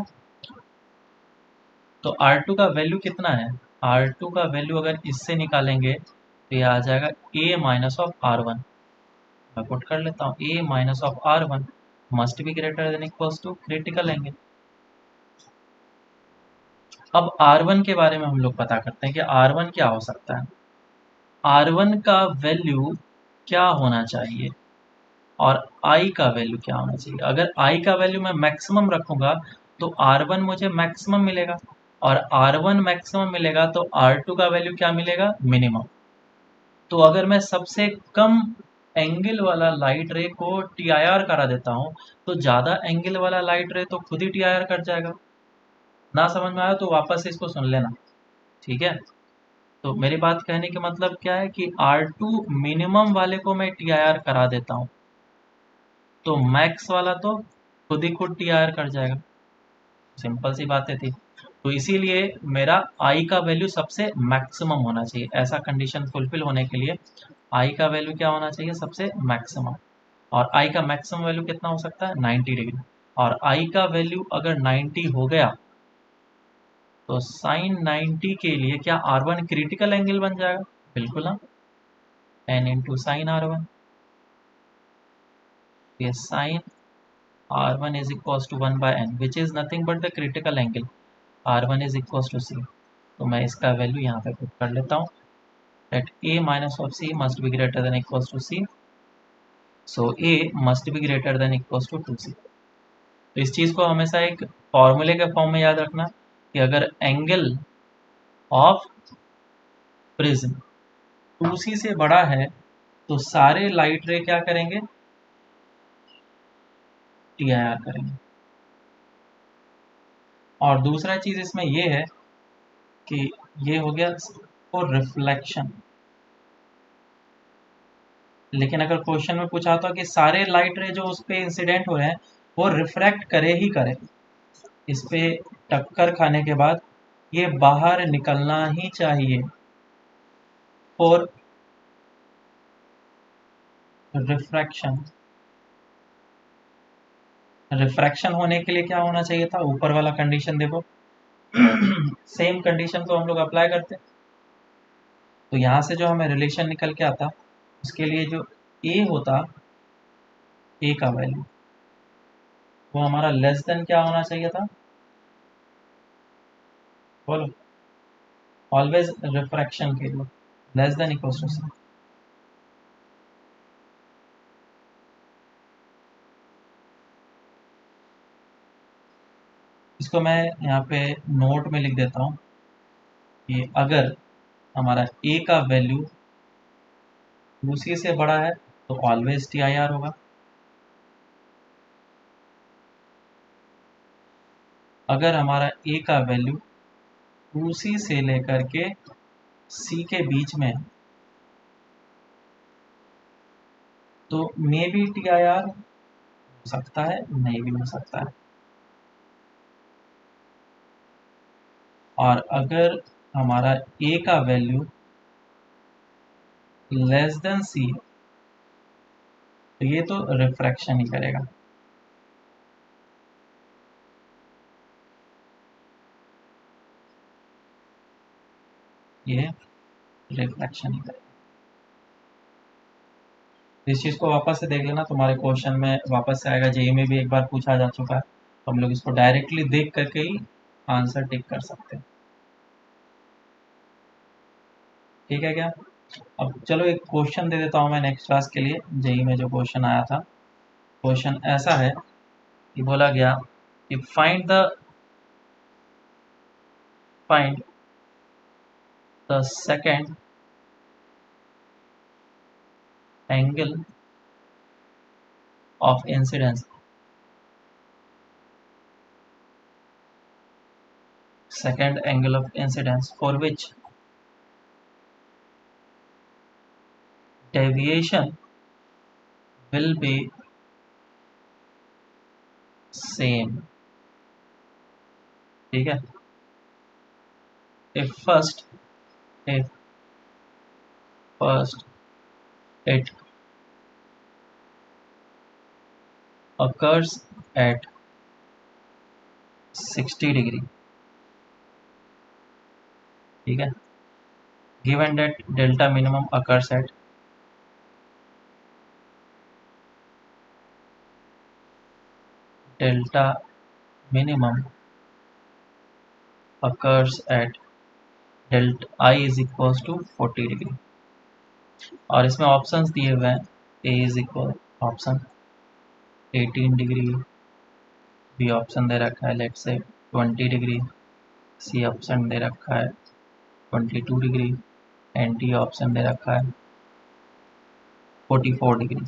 तो R2 का वैल्यू कितना है, R2 का वैल्यू अगर इससे निकालेंगे तो ये आ जाएगा A माइनस ऑफ R1। मैं पुट कर लेता हूँ A minus of R1 must be greater than equals to critical angle. अब R1 के बारे में हम लोग पता करते हैं कि R1 क्या हो सकता है। R1 का वैल्यू क्या होना चाहिए और I का वैल्यू क्या होना चाहिए। अगर I का वैल्यू मैं मैक्सिमम रखूंगा तो R1 मुझे मैक्सिमम मिलेगा, और R1 मैक्सिमम मिलेगा तो R2 का वैल्यू क्या मिलेगा, मिनिमम। तो अगर मैं सबसे कम एंगल वाला लाइट रे को TIR करा देता हूँ तो ज़्यादा एंगल वाला लाइट रे तो खुद ही TIR कर जाएगा। ना समझ में आया तो वापस से इसको सुन लेना, ठीक है। तो मेरी बात कहने का मतलब क्या है कि R2 मिनिमम वाले को मैं TIR करा देता हूँ तो मैक्स वाला तो खुद ही खुद TIR कर जाएगा। सिंपल सी बातें थी। तो इसीलिए मेरा I का वैल्यू सबसे मैक्सिमम होना चाहिए। ऐसा कंडीशन फुलफिल होने के लिए I का वैल्यू क्या होना चाहिए, सबसे मैक्सिमम। और I का मैक्सिमम वैल्यू कितना हो सकता है, 90 डिग्री। और I का वैल्यू अगर 90 हो गया तो साइन 90 के लिए क्या R1 क्रिटिकल एंगल बन जाएगा, बिल्कुल हाँ, n इंटू साइन R1। ये sign R1 is equals to 1 by n which is nothing but the critical angle, R1 is equals to C। तो मैं इसका वैल्यू यहाँ पे पुट कर लेता हूँ that A minus of C must be greater than equals to C, so A must be greater than equals to 2C। तो इस चीज़ को हमेशा एक फॉर्मूले के फॉर्म में याद रखना कि अगर एंगल ऑफ प्रिज्म 2C से बड़ा है तो सारे लाइट रे क्या करेंगे, TIR करेंगे। और दूसरा चीज़ इसमें ये है कि ये हो गया और रिफ्लेक्शन। लेकिन अगर क्वेश्चन में पूछा होता कि सारे लाइट रे जो उस पे इंसिडेंट हो रहे हैं वो रिफ्रैक्ट करे ही करे, इस पे टक्कर खाने के बाद ये बाहर निकलना ही चाहिए और रिफ्रैक्शन। रिफ्रैक्शन होने के लिए क्या होना चाहिए था, ऊपर वाला कंडीशन देखो सेम कंडीशन तो हम लोग अप्लाई करते, तो यहाँ से जो हमें रिलेशन निकल के आता उसके लिए जो ए होता, ए का वैल्यू वो हमारा लेस देन क्या होना चाहिए था, बोलो, ऑलवेज रिफ्रैक्शन के लिए लेस देन इक्वल टू सी। इसको मैं यहाँ पे नोट में लिख देता हूँ कि अगर हमारा ए का वैल्यू उसी से बड़ा है तो ऑलवेज टी आई आर होगा, अगर हमारा ए का वैल्यू उसी से लेकर के सी के बीच में है तो may be T I R हो सकता है, नहीं भी हो सकता है। और अगर हमारा ए का वैल्यू लेस देन सी तो ये तो रिफ्रैक्शन ही करेगा। ये रिफ्लेक्शन ही करेगा। इस चीज़ को वापस से देख लेना, तुम्हारे क्वेश्चन में वापस से आएगा, जेई में भी एक बार पूछा जा चुका है, तो हम लोग इसको डायरेक्टली देख करके ही आंसर टिक कर सकते हैं। ठीक है क्या? अब चलो एक क्वेश्चन दे देता हूँ मैं नेक्स्ट क्लास के लिए। जेई में जो क्वेश्चन आया था, क्वेश्चन ऐसा है कि बोला गया कि find the second angle of incidence, second angle of incidence for which deviation will be same। ठीक है, if first it occurs at 60 degree, ठीक है, given that delta minimum occurs at delta minimum occurs at delta I is equals to 40 degree। और इसमें options दिए हुए हैं, A is equal option 18 degree, B option दे रखा है लेट से 20 डिग्री, सी ऑप्शन दे रखा है 22 डिग्री एंड डी ऑप्शन दे रखा है 44 डिग्री।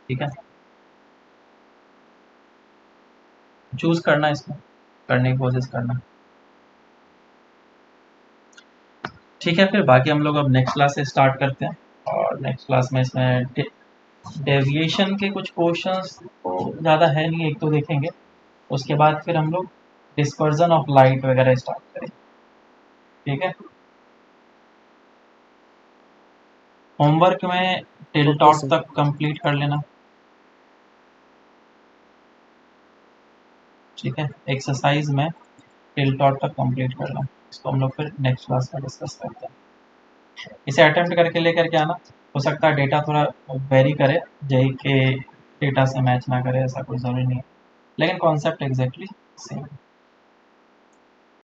ठीक है, चूज करना, इसको करने की कोशिश करना। ठीक है, फिर बाकी हम लोग अब नेक्स्ट क्लास से स्टार्ट करते हैं, और नेक्स्ट क्लास में इसमें डेविएशन के कुछ क्वेश्चंस तो ज़्यादा है नहीं, एक तो देखेंगे, उसके बाद फिर हम लोग डिस्पर्जन ऑफ लाइट वगैरह स्टार्ट करेंगे। ठीक है, होमवर्क में टिल्टॉट तक कंप्लीट कर लेना। ठीक है, एक्सरसाइज में टिल्टॉट तक कंप्लीट करना, इसको हम लोग फिर नेक्स्ट क्लास में डिस्कस करते हैं। इसे अटेम्प्ट करके लेकर के आना, हो सकता है डेटा थोड़ा वेरी करे, जेई के डेटा से मैच ना करे, ऐसा कोई ज़रूरी नहीं है, लेकिन कॉन्सेप्ट एग्जैक्टली सेम।